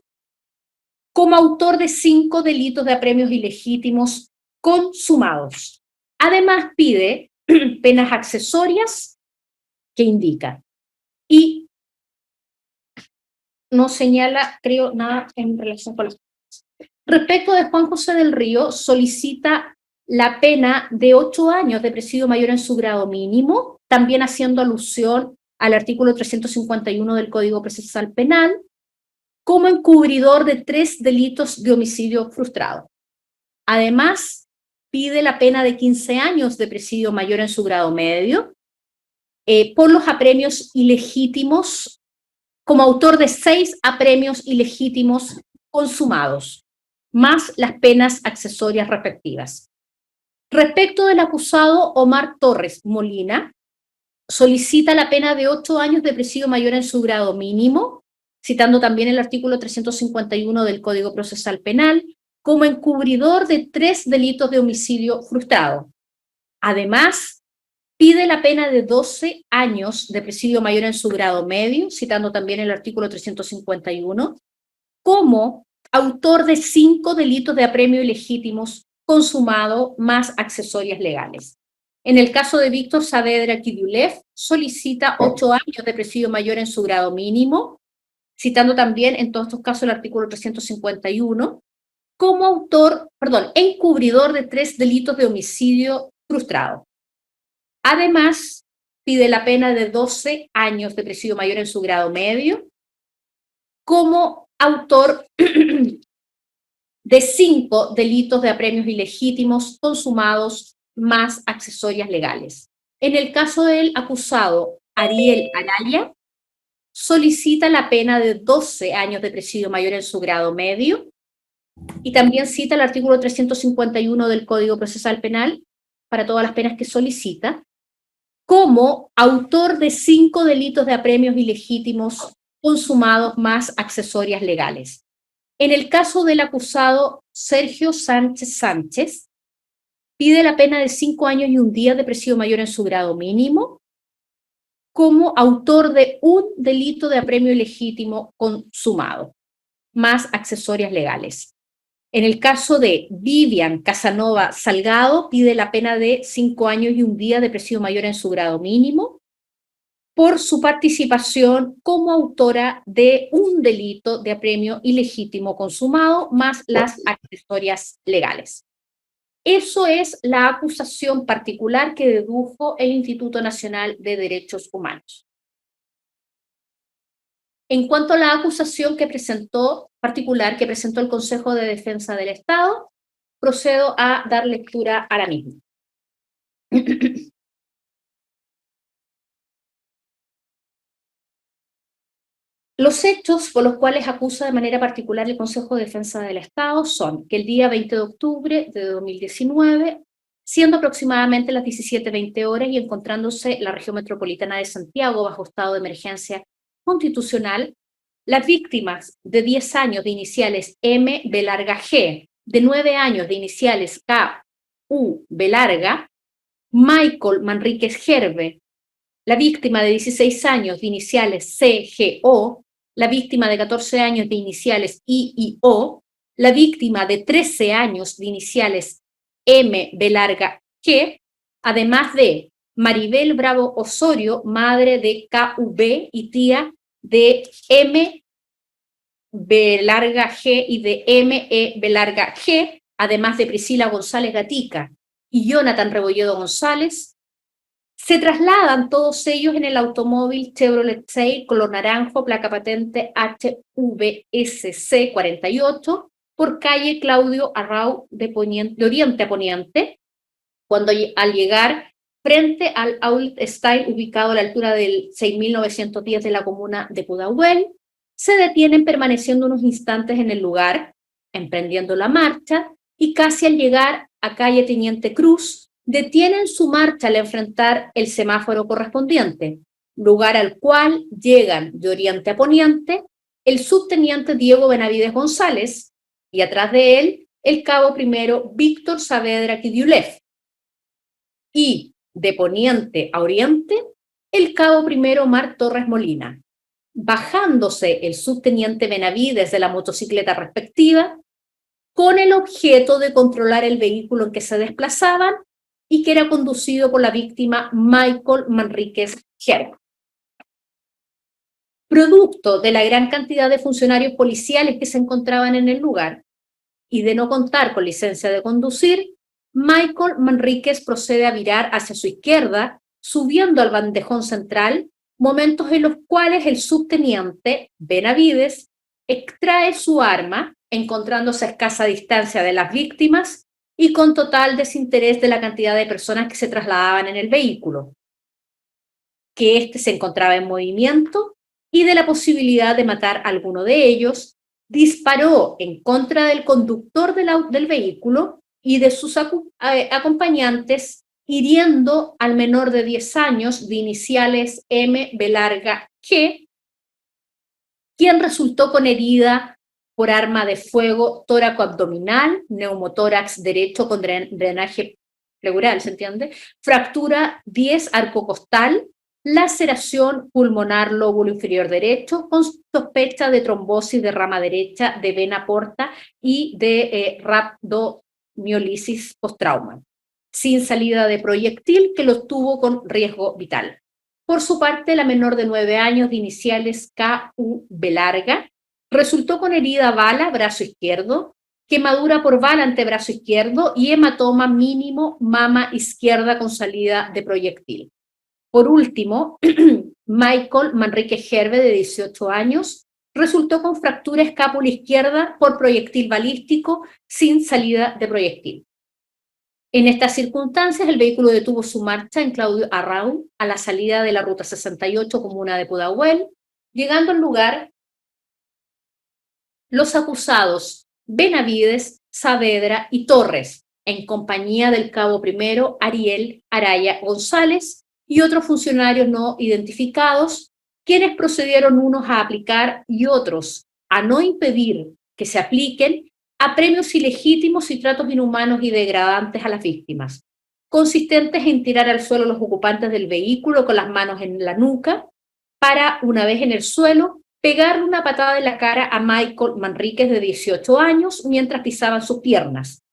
Speaker 1: como autor de 5 delitos de apremios ilegítimos consumados. Además pide penas accesorias que indica. Y no señala, creo, nada en relación con las penas. Respecto de Juan José del Río, solicita la pena de 8 años de presidio mayor en su grado mínimo, también haciendo alusión al artículo 351 del Código Procesal Penal, como encubridor de 3 delitos de homicidio frustrado. Además, pide la pena de 15 años de presidio mayor en su grado medio por los apremios ilegítimos, como autor de 6 apremios ilegítimos consumados, más las penas accesorias respectivas. Respecto del acusado Omar Torres Molina, solicita la pena de 8 años de presidio mayor en su grado mínimo, citando también el artículo 351 del Código Procesal Penal, como encubridor de 3 delitos de homicidio frustrado. Además, pide la pena de 12 años de presidio mayor en su grado medio, citando también el artículo 351, como autor de 5 delitos de apremio ilegítimos consumado más accesorias legales. En el caso de Víctor Saavedra Kidiulev, solicita 8 años de presidio mayor en su grado mínimo, citando también en todos estos casos el artículo 351, como encubridor de 3 delitos de homicidio frustrado. Además, pide la pena de 12 años de presidio mayor en su grado medio, como autor de 5 delitos de apremios ilegítimos consumados más accesorias legales. En el caso del acusado Ariel Araya, solicita la pena de 12 años de presidio mayor en su grado medio, y también cita el artículo 351 del Código Procesal Penal para todas las penas que solicita, como autor de 5 delitos de apremios ilegítimos consumados más accesorias legales. En el caso del acusado Sergio Sánchez, pide la pena de 5 años y 1 día de presidio mayor en su grado mínimo, como autor de 1 delito de apremio ilegítimo consumado, más accesorias legales. En el caso de Vivian Casanova Salgado, pide la pena de 5 años y 1 día de presidio mayor en su grado mínimo, por su participación como autora de un delito de apremio ilegítimo consumado, más las accesorias legales. Eso es la acusación particular que dedujo el Instituto Nacional de Derechos Humanos. En cuanto a la acusación particular que presentó el Consejo de Defensa del Estado, procedo a dar lectura a la misma. Los hechos por los cuales acusa de manera particular el Consejo de Defensa del Estado son que el día 20 de octubre de 2019, siendo aproximadamente las 17:20 horas y encontrándose la región metropolitana de Santiago bajo estado de emergencia constitucional, las víctimas de 10 años de iniciales M, B larga, G, de 9 años de iniciales K, U, B larga, Michael Manríquez Gerbe, la víctima de 16 años de iniciales C, G, O, la víctima de 14 años de iniciales I y O, la víctima de 13 años de iniciales M, B larga, G, además de Maribel Bravo Osorio, madre de KV y tía de M, B larga, G y de M, E, B larga, G, además de Priscila González Gatica y Jonathan Rebolledo González, se trasladan todos ellos en el automóvil Chevrolet Sail color naranjo, placa patente HVSC 48, por calle Claudio Arrau de Oriente a Poniente, cuando al llegar frente al Outlet Style ubicado a la altura del 6910 de la comuna de Pudahuel, se detienen permaneciendo unos instantes en el lugar, emprendiendo la marcha, y casi al llegar a calle Teniente Cruz, detienen su marcha al enfrentar el semáforo correspondiente, lugar al cual llegan de oriente a poniente el subteniente Diego Benavides González y atrás de él el cabo primero Víctor Saavedra Kidiulev, y de poniente a oriente el cabo primero Omar Torres Molina, bajándose el subteniente Benavides de la motocicleta respectiva con el objeto de controlar el vehículo en que se desplazaban y que era conducido por la víctima Michael Manríquez Gerbe. Producto de la gran cantidad de funcionarios policiales que se encontraban en el lugar y de no contar con licencia de conducir, Michael Manríquez procede a virar hacia su izquierda, subiendo al bandejón central, momentos en los cuales el subteniente Benavides extrae su arma, encontrándose a escasa distancia de las víctimas y con total desinterés de la cantidad de personas que se trasladaban en el vehículo, que éste se encontraba en movimiento y de la posibilidad de matar a alguno de ellos, disparó en contra del conductor del vehículo y de sus acompañantes, hiriendo al menor de 10 años de iniciales M, B larga, G, quien resultó con herida por arma de fuego tóraco-abdominal, neumotórax derecho con drenaje pleural, ¿se entiende? Fractura 10 arcocostal, laceración pulmonar lóbulo inferior derecho, con sospecha de trombosis de rama derecha, de vena porta y de rhabdomiólisis postrauma, sin salida de proyectil que lo tuvo con riesgo vital. Por su parte, la menor de 9 años de iniciales K.U.B. larga, resultó con herida bala, brazo izquierdo, quemadura por bala antebrazo izquierdo y hematoma mínimo mama izquierda con salida de proyectil. Por último, Michael Manríquez Gerbe, de 18 años, resultó con fractura escápula izquierda por proyectil balístico sin salida de proyectil. En estas circunstancias, el vehículo detuvo su marcha en Claudio Arrau a la salida de la ruta 68, comuna de Pudahuel, llegando al lugar los acusados Benavides, Saavedra y Torres, en compañía del cabo primero Ariel Araya González y otros funcionarios no identificados, quienes procedieron unos a aplicar y otros a no impedir que se apliquen apremios ilegítimos y tratos inhumanos y degradantes a las víctimas, consistentes en tirar al suelo a los ocupantes del vehículo con las manos en la nuca, para, una vez en el suelo, pegarle una patada en la cara a Michael Manríquez, de 18 años, mientras pisaban sus piernas.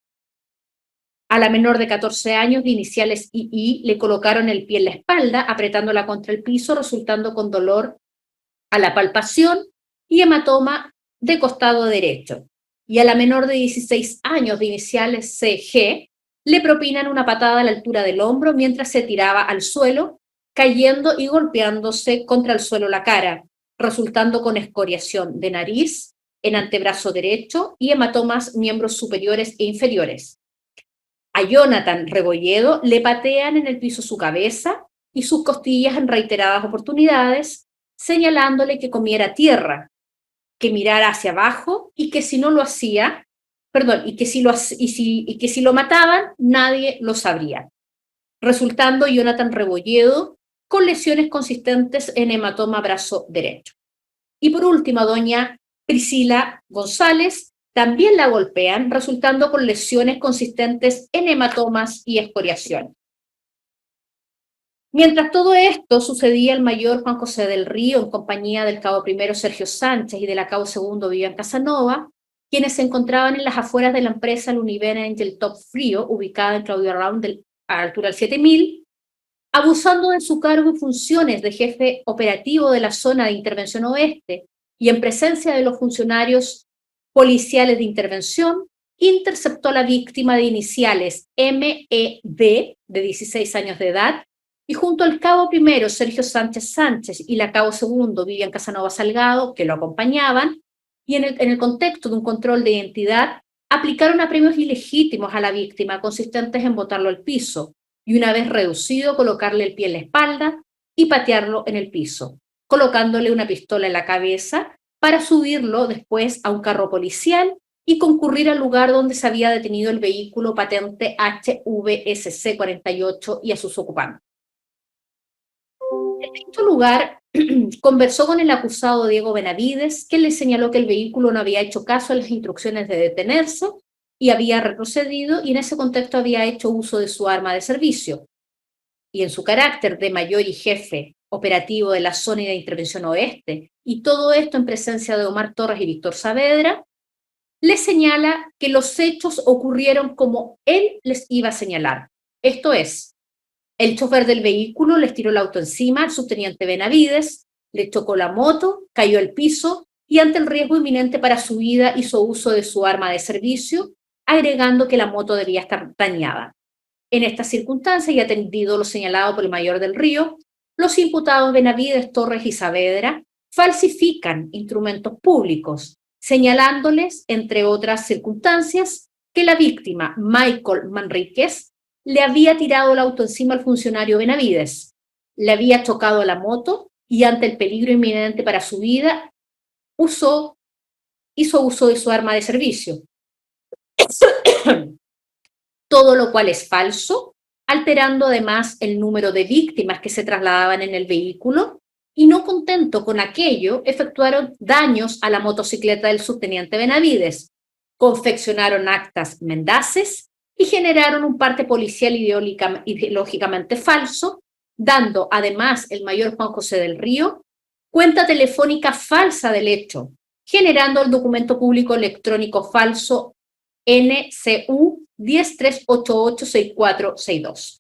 Speaker 1: A la menor de 14 años, de iniciales II, le colocaron el pie en la espalda, apretándola contra el piso, resultando con dolor a la palpación y hematoma de costado derecho. Y a la menor de 16 años, de iniciales CG, le propinan una patada a la altura del hombro mientras se tiraba al suelo, cayendo y golpeándose contra el suelo la cara, resultando con escoriación de nariz en antebrazo derecho y hematomas miembros superiores e inferiores. A Jonathan Rebolledo le patean en el piso su cabeza y sus costillas en reiteradas oportunidades, señalándole que comiera tierra, que mirara hacia abajo y que si no lo hacía, y que si lo mataban, nadie lo sabría, resultando Jonathan Rebolledo con lesiones consistentes en hematoma brazo derecho. Y por último, a doña Priscila González también la golpean, resultando con lesiones consistentes en hematomas y escoriación. Mientras todo esto sucedía, el mayor Juan José del Río, en compañía del cabo primero Sergio Sánchez y de la cabo segundo Vivian Casanova, quienes se encontraban en las afueras de la empresa Luniven Angel Top Frío, ubicada en Claudio Arraun a la altura del 7000, abusando de su cargo y funciones de jefe operativo de la zona de intervención oeste y en presencia de los funcionarios policiales de intervención, interceptó a la víctima de iniciales MED, de 16 años de edad, y junto al cabo primero Sergio Sánchez Sánchez y la cabo segundo Vivian Casanova Salgado, que lo acompañaban, y en el contexto de un control de identidad, aplicaron apremios ilegítimos a la víctima, consistentes en botarlo al piso, y una vez reducido, colocarle el pie en la espalda y patearlo en el piso, colocándole una pistola en la cabeza para subirlo después a un carro policial y concurrir al lugar donde se había detenido el vehículo patente HVSC 48 y a sus ocupantes. En dicho lugar, conversó con el acusado Diego Benavides, que le señaló que el vehículo no había hecho caso a las instrucciones de detenerse y había retrocedido, y en ese contexto había hecho uso de su arma de servicio. Y en su carácter de mayor y jefe operativo de la zona de intervención oeste, y todo esto en presencia de Omar Torres y Víctor Saavedra, le señala que los hechos ocurrieron como él les iba a señalar. Esto es, el chofer del vehículo les tiró el auto encima al subteniente Benavides, le chocó la moto, cayó al piso y ante el riesgo inminente para su vida hizo uso de su arma de servicio, agregando que la moto debía estar dañada. En estas circunstancias, y atendido lo señalado por el mayor del Río, los imputados Benavides, Torres y Saavedra falsifican instrumentos públicos, señalándoles, entre otras circunstancias, que la víctima, Michael Manríquez, le había tirado el auto encima al funcionario Benavides, le había chocado la moto y ante el peligro inminente para su vida, hizo uso de su arma de servicio. Todo lo cual es falso, alterando además el número de víctimas que se trasladaban en el vehículo, y no contento con aquello, efectuaron daños a la motocicleta del subteniente Benavides, confeccionaron actas mendaces y generaron un parte policial ideológicamente falso, dando además el mayor Juan José del Río cuenta telefónica falsa del hecho, generando el documento público electrónico falso NCU 103886462.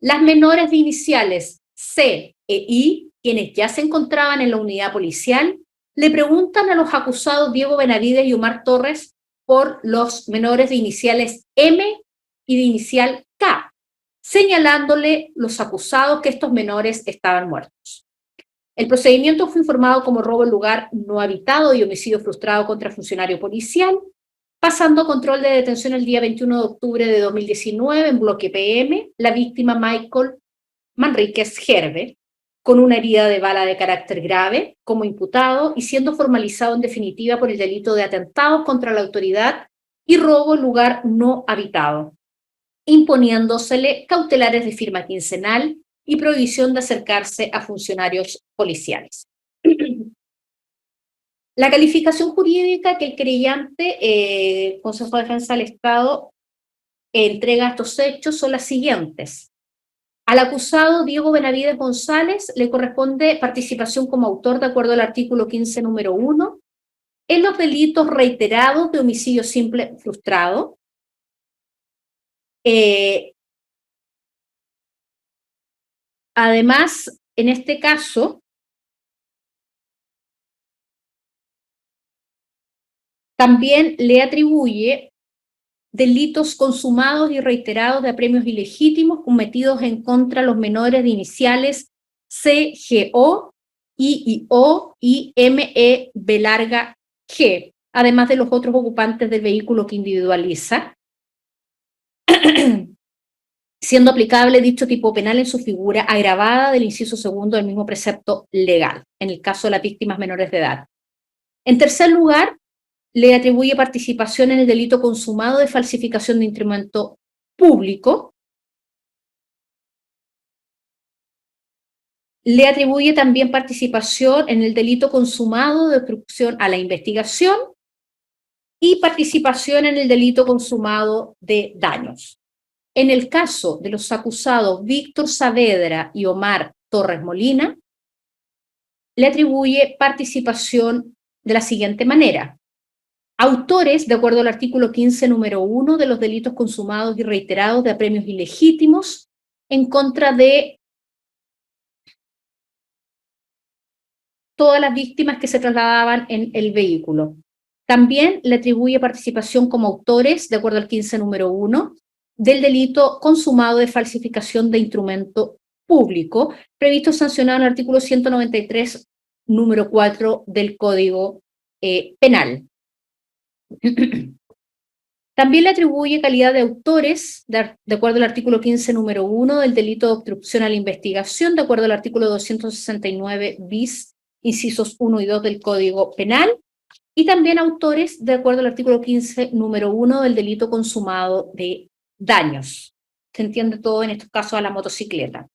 Speaker 1: Las menores de iniciales C e I, quienes ya se encontraban en la unidad policial, le preguntan a los acusados Diego Benavides y Omar Torres por los menores de iniciales M y de inicial K, señalándole los acusados que estos menores estaban muertos. El procedimiento fue informado como robo en lugar no habitado y homicidio frustrado contra funcionario policial, pasando a control de detención el día 21 de octubre de 2019 en bloque PM, la víctima Michael Manríquez Gerbe, con una herida de bala de carácter grave como imputado y siendo formalizado en definitiva por el delito de atentado contra la autoridad y robo en lugar no habitado, imponiéndosele cautelares de firma quincenal y prohibición de acercarse a funcionarios policiales. La calificación jurídica que el querellante, Consejo de Defensa del Estado, entrega a estos hechos son las siguientes. Al acusado Diego Benavides González le corresponde participación como autor de acuerdo al artículo 15, número 1, en los delitos reiterados de homicidio simple frustrado, Además, en este caso, también le atribuye delitos consumados y reiterados de apremios ilegítimos cometidos en contra de los menores de iniciales CGO, IIO y MEB larga G, además de los otros ocupantes del vehículo que individualiza, siendo aplicable dicho tipo penal en su figura agravada del inciso segundo del mismo precepto legal, en el caso de las víctimas menores de edad. En tercer lugar, le atribuye participación en el delito consumado de falsificación de instrumento público. Le atribuye también participación en el delito consumado de obstrucción a la investigación y participación en el delito consumado de daños. En el caso de los acusados Víctor Saavedra y Omar Torres Molina, le atribuye participación de la siguiente manera. Autores, de acuerdo al artículo 15, número 1, de los delitos consumados y reiterados de apremios ilegítimos en contra de todas las víctimas que se trasladaban en el vehículo. También le atribuye participación como autores, de acuerdo al 15, número 1, del delito consumado de falsificación de instrumento público, previsto sancionado en el artículo 193, número 4 del Código Penal. También le atribuye calidad de autores, de acuerdo al artículo 15, número 1, del delito de obstrucción a la investigación, de acuerdo al artículo 269 bis, incisos 1 y 2 del Código Penal, y también autores, de acuerdo al artículo 15, número 1, del delito consumado de daños. Se entiende todo en estos casos a la motocicleta.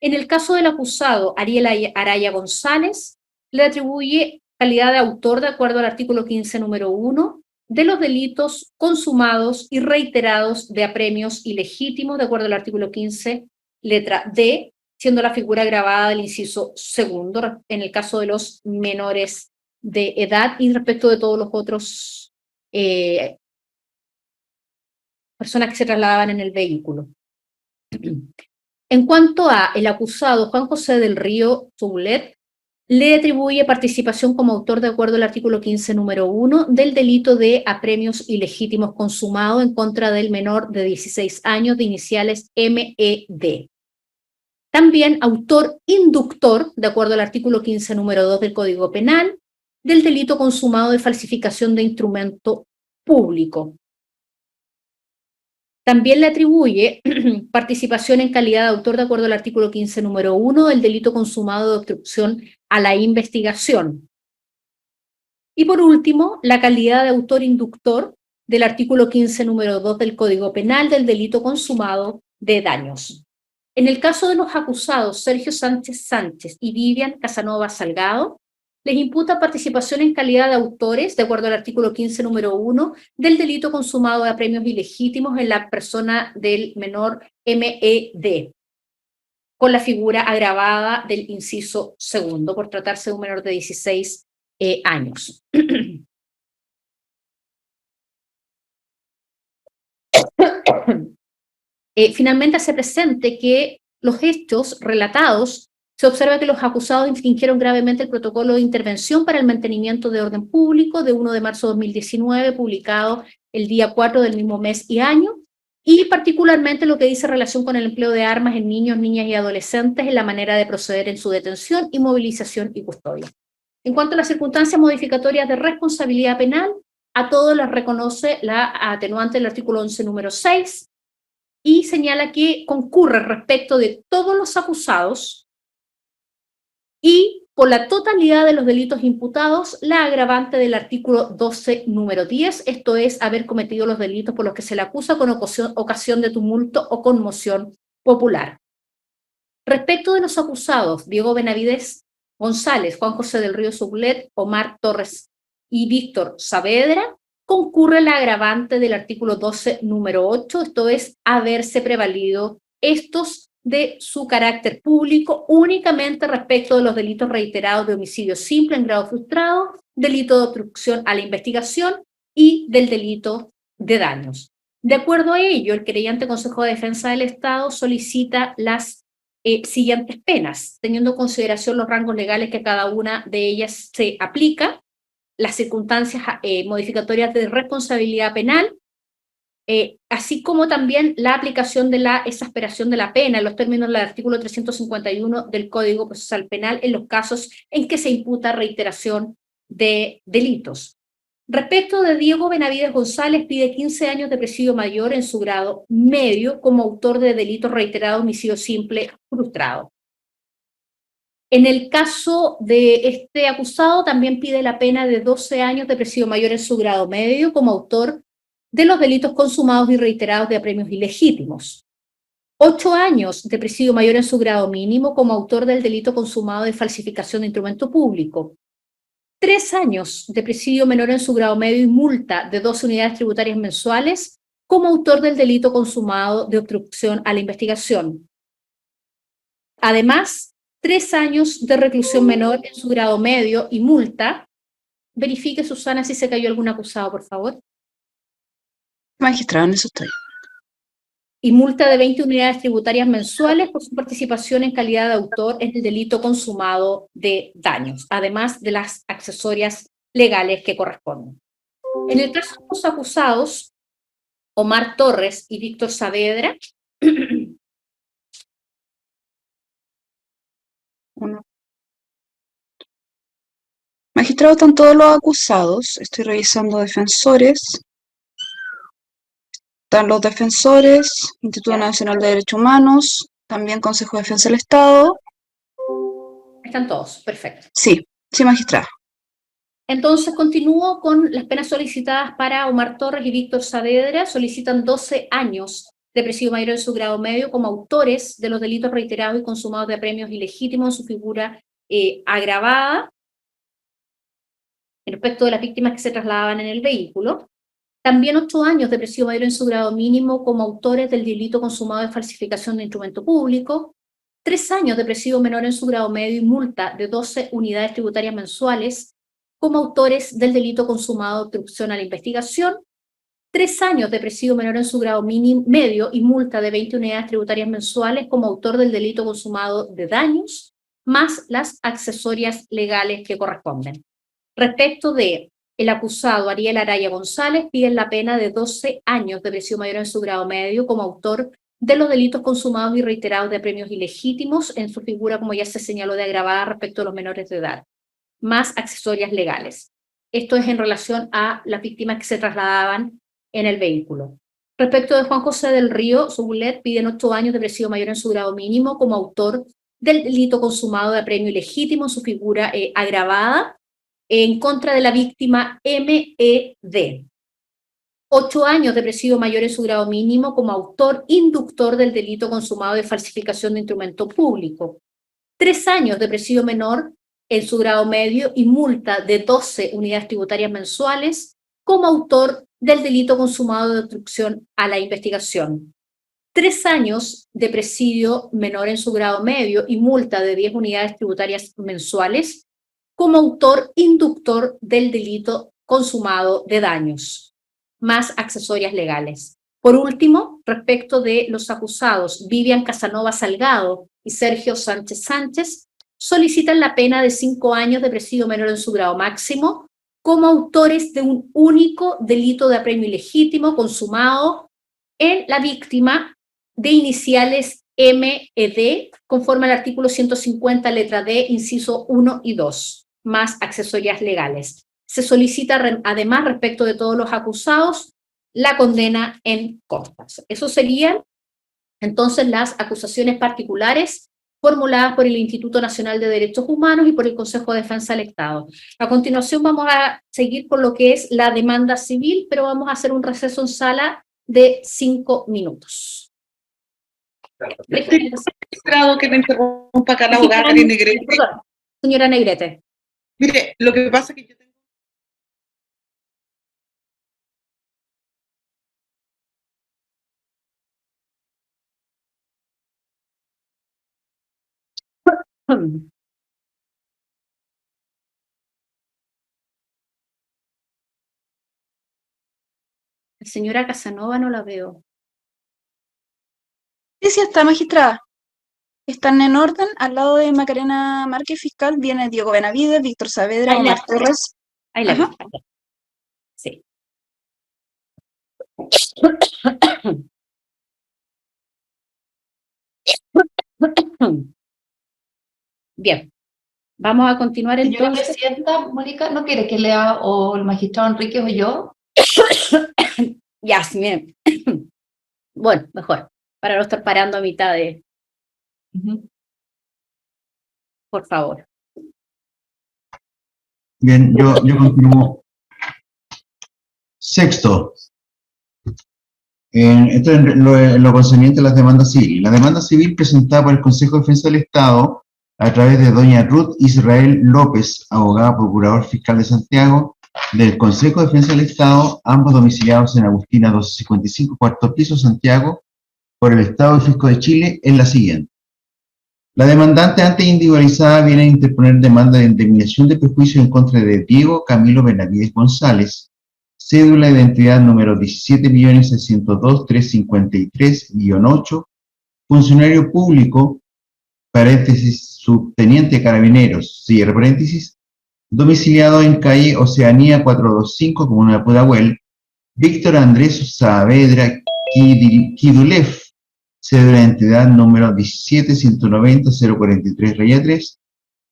Speaker 1: En el caso del acusado Ariel Araya González, le atribuye calidad de autor, de acuerdo al artículo 15, número 1, de los delitos consumados y reiterados de apremios ilegítimos, de acuerdo al artículo 15, letra D, siendo la figura agravada del inciso segundo, en el caso de los menores de edad y respecto de todos los otros personas que se trasladaban en el vehículo. En cuanto a el acusado Juan José del Río Soulet, le atribuye participación como autor de acuerdo al artículo 15, número 1, del delito de apremios ilegítimos consumado en contra del menor de 16 años de iniciales MED. También autor inductor, de acuerdo al artículo 15, número 2 del Código Penal, del delito consumado de falsificación de instrumento público. También le atribuye participación en calidad de autor de acuerdo al artículo 15, número 1, del delito consumado de obstrucción a la investigación. Y por último, la calidad de autor inductor del artículo 15, número 2 del Código Penal del delito consumado de daños. En el caso de los acusados Sergio Sánchez Sánchez y Vivian Casanova Salgado, les imputa participación en calidad de autores, de acuerdo al artículo 15, número 1, del delito consumado de apremios ilegítimos en la persona del menor MED, con la figura agravada del inciso segundo, por tratarse de un menor de 16 años. Finalmente hace presente que los hechos relatados se observa que los acusados infringieron gravemente el protocolo de intervención para el mantenimiento de orden público de 1 de marzo de 2019, publicado el día 4 del mismo mes y año, y particularmente lo que dice relación con el empleo de armas en niños, niñas y adolescentes en la manera de proceder en su detención, inmovilización y custodia. En cuanto a las circunstancias modificatorias de responsabilidad penal, a todos les reconoce la atenuante del artículo 11, número 6, y señala que concurre respecto de todos los acusados y por la totalidad de los delitos imputados, la agravante del artículo 12, número 10, esto es, haber cometido los delitos por los que se le acusa con ocasión de tumulto o conmoción popular. Respecto de los acusados, Diego Benavides González, Juan José del Río Soulet, Omar Torres y Víctor Saavedra, concurre la agravante del artículo 12, número 8, esto es, haberse prevalido estos de su carácter público únicamente respecto de los delitos reiterados de homicidio simple en grado frustrado, delito de obstrucción a la investigación y del delito de daños. De acuerdo a ello, el querellante Consejo de Defensa del Estado solicita las siguientes penas, teniendo en consideración los rangos legales que cada una de ellas se aplica, las circunstancias modificatorias de responsabilidad penal, así como también la aplicación de la exasperación de la pena en los términos del artículo 351 del Código Procesal Penal en los casos en que se imputa reiteración de delitos. Respecto de Diego Benavides González, pide 15 años de presidio mayor en su grado medio como autor de delito reiterado, homicidio simple frustrado. En el caso de este acusado, también pide la pena de 12 años de presidio mayor en su grado medio como autor de los delitos consumados y reiterados de apremios ilegítimos. 8 años de presidio mayor en su grado mínimo como autor del delito consumado de falsificación de instrumento público. 3 años de presidio menor en su grado medio y multa de 12 unidades tributarias mensuales como autor del delito consumado de obstrucción a la investigación. Además, 3 años de reclusión menor en su grado medio y multa. Verifique, Susana, si se cayó algún acusado, por favor.
Speaker 3: Magistrado, en eso estoy.
Speaker 1: Y multa de 20 unidades tributarias mensuales por su participación en calidad de autor en el delito consumado de daños, además de las accesorias legales que corresponden. En el caso de los acusados, Omar Torres y Víctor Saavedra,
Speaker 3: Uno. Magistrado, están todos los acusados. Estoy revisando defensores. Están los defensores, Instituto Nacional de Derechos Humanos, también Consejo de Defensa del Estado.
Speaker 1: están todos, perfecto.
Speaker 3: Sí, sí, magistrado.
Speaker 1: Entonces continúo con las penas solicitadas para Omar Torres y Víctor Saavedra. Solicitan 12 años de presidio mayor en su grado medio como autores de los delitos reiterados y consumados de apremios ilegítimos en su figura agravada respecto de las víctimas que se trasladaban en el vehículo. También 8 años de presidio mayor en su grado mínimo como autores del delito consumado de falsificación de instrumento público. 3 años de presidio menor en su grado medio y multa de 12 unidades tributarias mensuales como autores del delito consumado de obstrucción a la investigación. 3 años de presidio menor en su grado medio y multa de 20 unidades tributarias mensuales como autor del delito consumado de daños, más las accesorias legales que corresponden. Respecto de el acusado Ariel Araya González, piden la pena de 12 años de presidio mayor en su grado medio como autor de los delitos consumados y reiterados de apremios ilegítimos en su figura, como ya se señaló, de agravada respecto a los menores de edad, más accesorias legales. Esto es en relación a las víctimas que se trasladaban en el vehículo. Respecto de Juan José del Río Soulet, piden 8 años de presidio mayor en su grado mínimo como autor del delito consumado de apremio ilegítimo en su figura agravada en contra de la víctima MED. 8 años de presidio mayor en su grado mínimo como autor inductor del delito consumado de falsificación de instrumento público. 3 años de presidio menor en su grado medio y multa de 12 unidades tributarias mensuales como autor del delito consumado de obstrucción a la investigación. 3 años de presidio menor en su grado medio y multa de 10 unidades tributarias mensuales como autor inductor del delito consumado de daños, más accesorias legales. Por último, respecto de los acusados Vivian Casanova Salgado y Sergio Sánchez Sánchez, solicitan la pena de 5 años de presidio menor en su grado máximo como autores de un único delito de apremio ilegítimo consumado en la víctima de iniciales MED, conforme al artículo 150, letra D, inciso 1 y 2, más accesorias legales. Se solicita además, respecto de todos los acusados, la condena en costas. Eso serían entonces las acusaciones particulares formuladas por el Instituto Nacional de Derechos Humanos y por el Consejo de Defensa del Estado. A continuación vamos a seguir con lo que es la demanda civil, pero vamos a hacer un receso en sala de 5 minutos.
Speaker 5: Magistrado, que me interrumpa acá la abogada Karina Negrete.
Speaker 1: Señora Negrete.
Speaker 5: Mire, lo que pasa es que yo tengo...
Speaker 1: Señora Casanova no la veo.
Speaker 3: Sí, está, magistrada. Están en orden. Al lado de Macarena Márquez, fiscal, viene Diego Benavides, Víctor Saavedra,
Speaker 1: Ahí
Speaker 3: Omar
Speaker 1: la-
Speaker 3: Torres.
Speaker 1: Ahí la
Speaker 3: Ajá.
Speaker 1: vi. Sí. Bien, vamos a continuar
Speaker 6: Señora
Speaker 1: entonces.
Speaker 6: presidenta, Mónica, ¿no quiere que lea o el magistrado Enríquez o yo?
Speaker 1: Ya, sí, bien. Bueno, mejor, para no estar parando a mitad de, por favor.
Speaker 2: Bien, yo continúo. Sexto, esto es lo concerniente a las demandas civiles. La demanda civil presentada por el Consejo de Defensa del Estado a través de doña Ruth Israel López, abogada procurador fiscal de Santiago, del Consejo de Defensa del Estado, ambos domiciliados en Agustina 1255, cuarto piso, Santiago, por el Estado y Fisco de Chile, es la siguiente. La demandante antes individualizada viene a interponer demanda de indemnización de perjuicio en contra de Diego Camilo Benavides González, cédula de identidad número 17.602.353-8, funcionario público, paréntesis, subteniente de carabineros, cierre paréntesis, domiciliado en calle Oceanía 425, comuna de Pudahuel, Víctor Andrés Saavedra Kidulev, cédula de identidad número 17.190.043-3,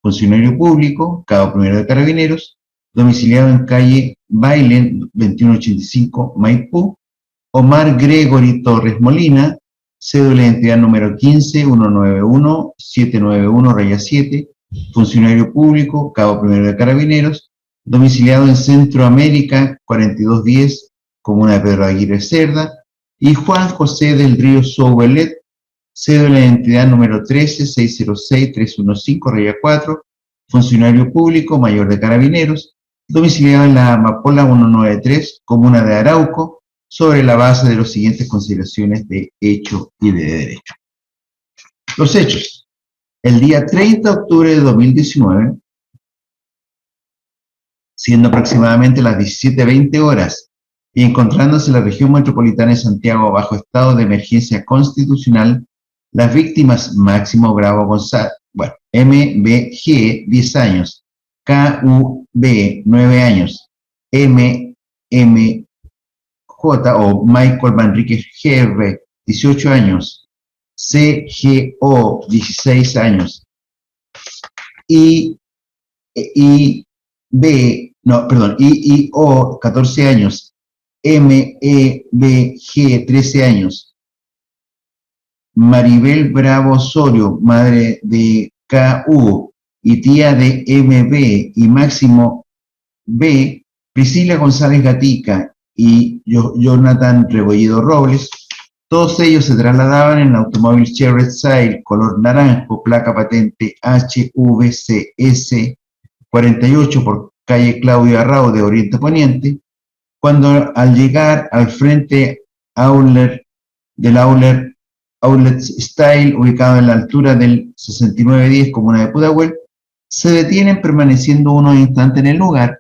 Speaker 2: funcionario público, cabo primero de carabineros, domiciliado en calle Bailen 2185, Maipú, Omar Gregory Torres Molina, cédula de identidad número 15.191.791-7, funcionario público, cabo primero de carabineros, domiciliado en Centroamérica 4210, comuna de Pedro Aguirre Cerda, y Juan José del Río Soubelet, cédula de identidad número 13.606.315-4, funcionario público, mayor de carabineros, domiciliado en la Amapola 193, comuna de Arauco, sobre la base de las siguientes consideraciones de hecho y de derecho. Los hechos. El día 30 de octubre de 2019, siendo aproximadamente las 17:20 horas, y encontrándose la región metropolitana de Santiago bajo estado de emergencia constitucional, las víctimas Máximo Bravo González, MBG, 10 años, KUB, 9 años, MMJ o Michael Manrique GR, 18 años, CGO, 16 años, IIO, 14 años, MEBG, 13 años, Maribel Bravo Osorio, madre de KU y tía de MB, y Máximo B, Priscila González Gatica y Jonathan Rebolledo Robles, todos ellos se trasladaban en el automóvil Chevrolet Sail color naranjo, placa patente HVCS 48 por calle Claudio Arrau de Oriente a Poniente, cuando al llegar al frente del Outlet Style, ubicado en la altura del 6910, comuna de Pudahuel, se detienen permaneciendo unos instantes en el lugar,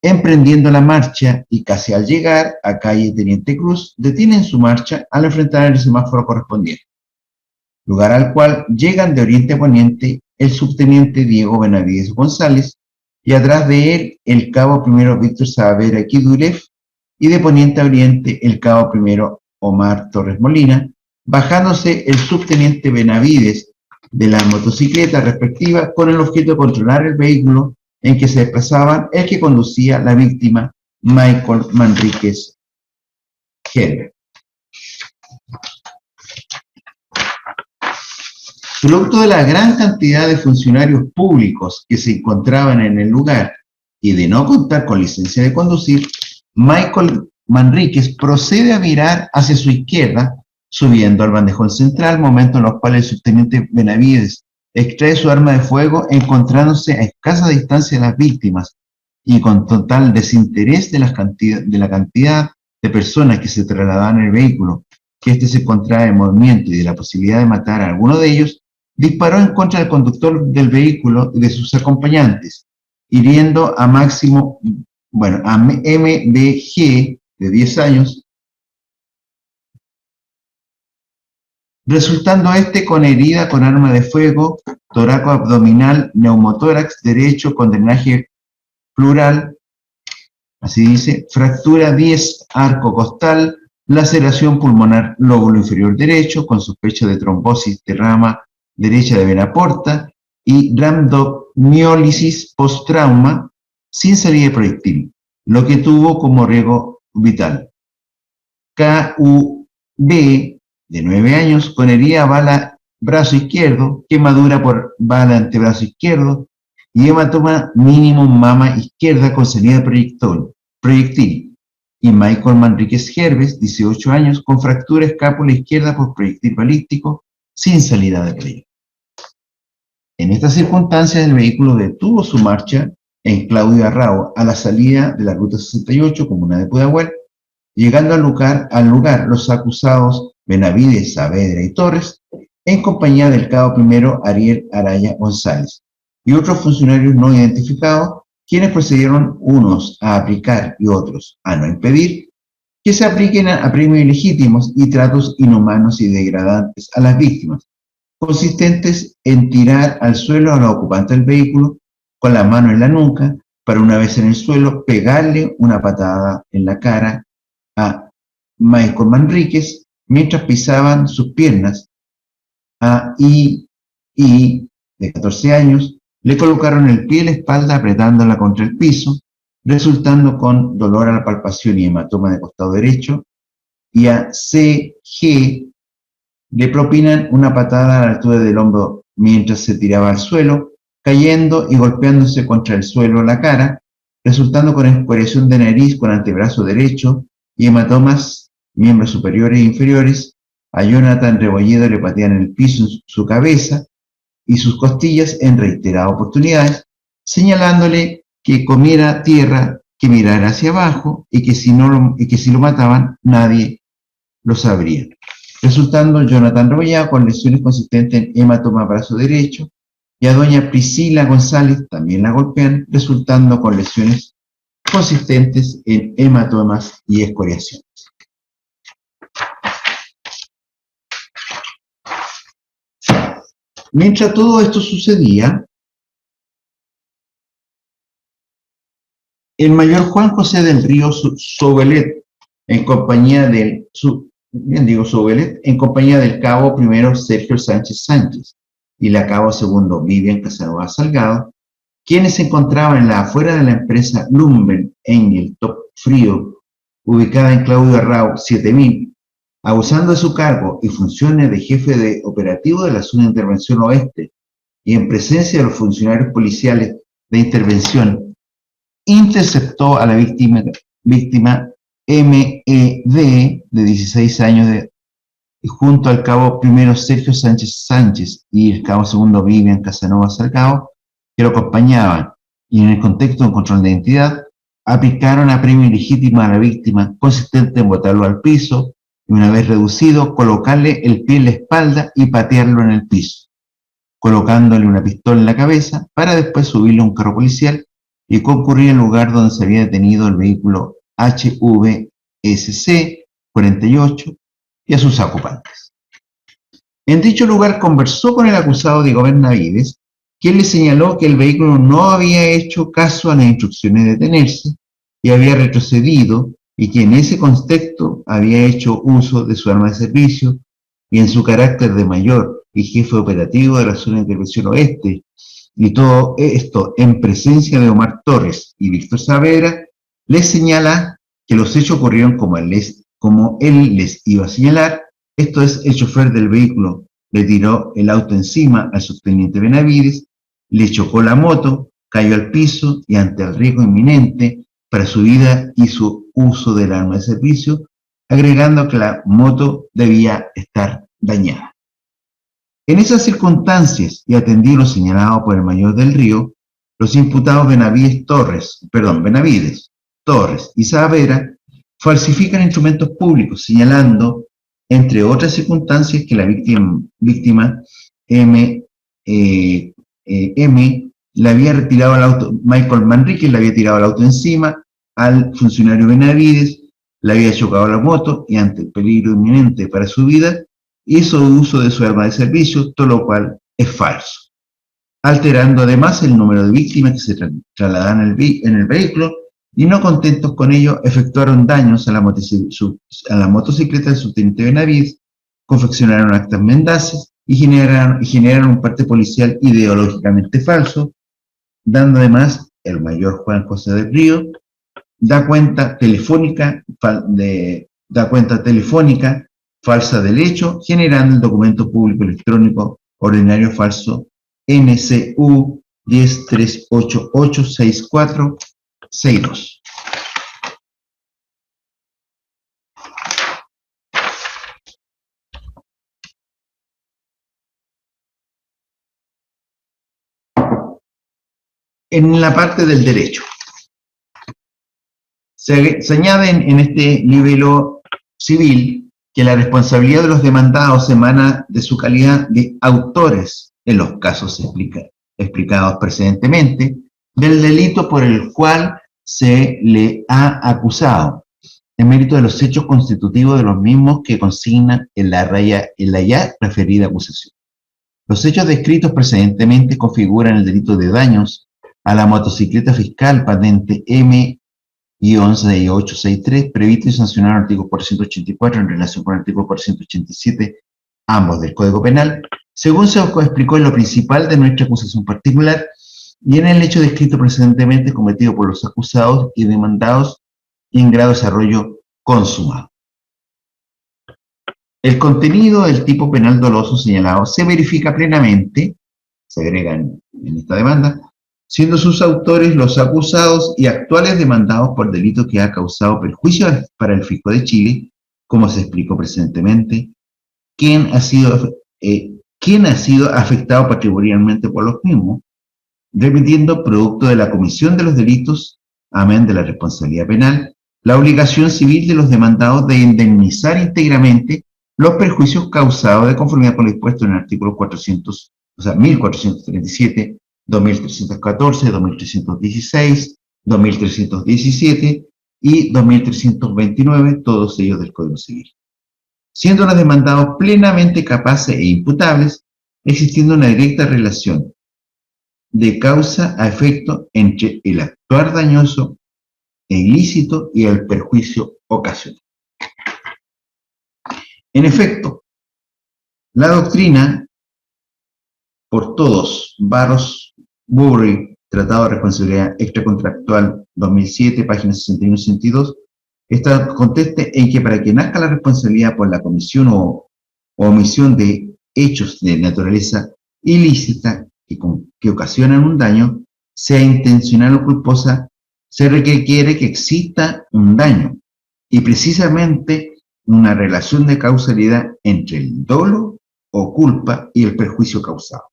Speaker 2: emprendiendo la marcha, y casi al llegar a calle Teniente Cruz, detienen su marcha al enfrentar el semáforo correspondiente, lugar al cual llegan de Oriente a Poniente el subteniente Diego Benavides González, y atrás de él el cabo primero Víctor Saavedra Kidulev, y de Poniente a Oriente el cabo primero Omar Torres Molina, bajándose el subteniente Benavides de la motocicleta respectiva con el objeto de controlar el vehículo en que se desplazaban el que conducía la víctima, Michael Manríquez Heller. Producto de la gran cantidad de funcionarios públicos que se encontraban en el lugar y de no contar con licencia de conducir, Michael Manríquez procede a virar hacia su izquierda, subiendo al bandejón central, momento en los cuales el subteniente Benavides extrae su arma de fuego, encontrándose a escasa distancia de las víctimas y con total desinterés de la cantidad de personas que se trasladaban en el vehículo, que éste se encontraba en movimiento, y de la posibilidad de matar a alguno de ellos, disparó en contra del conductor del vehículo y de sus acompañantes, hiriendo a MBG, de 10 años, resultando con herida con arma de fuego, toraco abdominal, neumotórax derecho con drenaje pleural, así dice, fractura 10 arco costal, laceración pulmonar lóbulo inferior derecho con sospecha de trombosis de rama derecha de vena porta y rhabdomiólisis post-trauma sin salida de proyectil, lo que tuvo como riesgo vital. KUB, de 9 años, con herida bala brazo izquierdo, quemadura por bala antebrazo izquierdo y hematoma mínimo mama izquierda con salida de proyectil. Y Michael Manríquez Gervés, 18 años, con fractura escápula izquierda por proyectil balístico sin salida de proyectil. En estas circunstancias, el vehículo detuvo su marcha en Claudio Arrao a la salida de la Ruta 68, comuna de Pudahuel, llegando al lugar los acusados Benavides, Saavedra y Torres, en compañía del cabo primero Ariel Araya González y otros funcionarios no identificados, quienes procedieron unos a aplicar y otros a no impedir que se apliquen a premios ilegítimos y tratos inhumanos y degradantes a las víctimas, consistentes en tirar al suelo a los ocupantes del vehículo con la mano en la nuca para, una vez en el suelo, pegarle una patada en la cara a Michael Manríquez mientras pisaban sus piernas. A I, de 14 años, le colocaron el pie y la espalda apretándola contra el piso, resultando con dolor a la palpación y hematoma de costado derecho, y a CG le propinan una patada a la altura del hombro mientras se tiraba al suelo, cayendo y golpeándose contra el suelo la cara, resultando con escoriación de nariz con antebrazo derecho y hematomas, miembros superiores e inferiores. A Jonathan Rebolledo le patean en el piso su cabeza y sus costillas en reiteradas oportunidades, señalándole que comiera tierra, que mirara hacia abajo y que si lo mataban nadie lo sabría. Resultando Jonathan Rebolledo con lesiones consistentes en hematoma brazo derecho, y a doña Priscila González también la golpean, resultando con lesiones consistentes en hematomas y escoriaciones. Mientras todo esto sucedía, el mayor Juan José del Río Soubelet, en compañía del cabo primero Sergio Sánchez Sánchez y la cabo segundo Vivian Casanova Salgado, quienes se encontraban en la afuera de la empresa Lumben Engel Top Frío, ubicada en Claudio Arrao 7000, abusando de su cargo y funciones de jefe de operativo de la zona de intervención oeste y en presencia de los funcionarios policiales de intervención, interceptó a la víctima MED, de 16 años, junto al cabo primero Sergio Sánchez Sánchez y el cabo segundo Vivian Casanova Salgado, que lo acompañaban, y en el contexto de control de identidad, aplicaron a premio ilegítimo a la víctima, consistente en botarlo al piso, y una vez reducido, colocarle el pie en la espalda y patearlo en el piso, colocándole una pistola en la cabeza para después subirle a un carro policial y concurrir al lugar donde se había detenido el vehículo HVSC 48 y a sus ocupantes. En dicho lugar conversó con el acusado Diego Benavides, quien le señaló que el vehículo no había hecho caso a las instrucciones de detenerse y había retrocedido, y que en ese contexto había hecho uso de su arma de servicio y en su carácter de mayor y jefe operativo de la zona de intervención oeste, y todo esto en presencia de Omar Torres y Víctor Saavedra, les señala que los hechos ocurrieron como él les iba a señalar, esto es, el chofer del vehículo le tiró el auto encima al subteniente Benavides, le chocó la moto, cayó al piso y ante el riesgo inminente para su vida hizo uso del arma de servicio, agregando que la moto debía estar dañada. En esas circunstancias, y atendido lo señalado por el mayor del Río, los imputados Benavides, Torres y Saavedra falsifican instrumentos públicos, señalando, entre otras circunstancias, que la víctima M le había retirado el auto, Michael Manríquez le había tirado el auto encima al funcionario Benavides, le había chocado la moto y ante el peligro inminente para su vida hizo uso de su arma de servicio, todo lo cual es falso, alterando además el número de víctimas que se trasladaban en el vehículo y no contentos con ello, efectuaron daños a la motocicleta del subteniente Benavides, confeccionaron actas mendaces y generaron un parte policial ideológicamente falso, dando además el mayor Juan José del Río, da cuenta telefónica falsa del hecho, generando el documento público electrónico ordinario falso NCU 103886462. En la parte del derecho, se añade en este libelo civil que la responsabilidad de los demandados emana de su calidad de autores en los casos explicados precedentemente del delito por el cual se le ha acusado, en mérito de los hechos constitutivos de los mismos que consigna en la ya referida acusación. Los hechos descritos precedentemente configuran el delito de daños a la motocicleta fiscal patente M-11863, previsto y sancionado en el artículo 484 en relación con el artículo 487, ambos del Código Penal, según se explicó en lo principal de nuestra acusación particular y en el hecho descrito precedentemente cometido por los acusados y demandados y en grado de desarrollo consumado. El contenido del tipo penal doloso señalado se verifica plenamente, se agrega en esta demanda, siendo sus autores los acusados y actuales demandados por delito que ha causado perjuicio para el fisco de Chile, como se explicó precedentemente, quien ha sido afectado patrimonialmente por los mismos, repitiendo producto de la comisión de los delitos, amén de la responsabilidad penal, la obligación civil de los demandados de indemnizar íntegramente los perjuicios causados de conformidad con lo dispuesto en el artículo 1437, 2314, 2316, 2317 y 2329, todos ellos del Código Civil. Siendo los demandados plenamente capaces e imputables, existiendo una directa relación de causa a efecto entre el actuar dañoso e ilícito y el perjuicio ocasional. En efecto, la doctrina por todos, Barros, Burry, Tratado de Responsabilidad Extracontractual 2007, páginas 61 y 62, conteste en que para que nazca la responsabilidad por la comisión o omisión de hechos de naturaleza ilícita que ocasionan un daño, sea intencional o culposa, se requiere que exista un daño y precisamente una relación de causalidad entre el dolo o culpa y el perjuicio causado,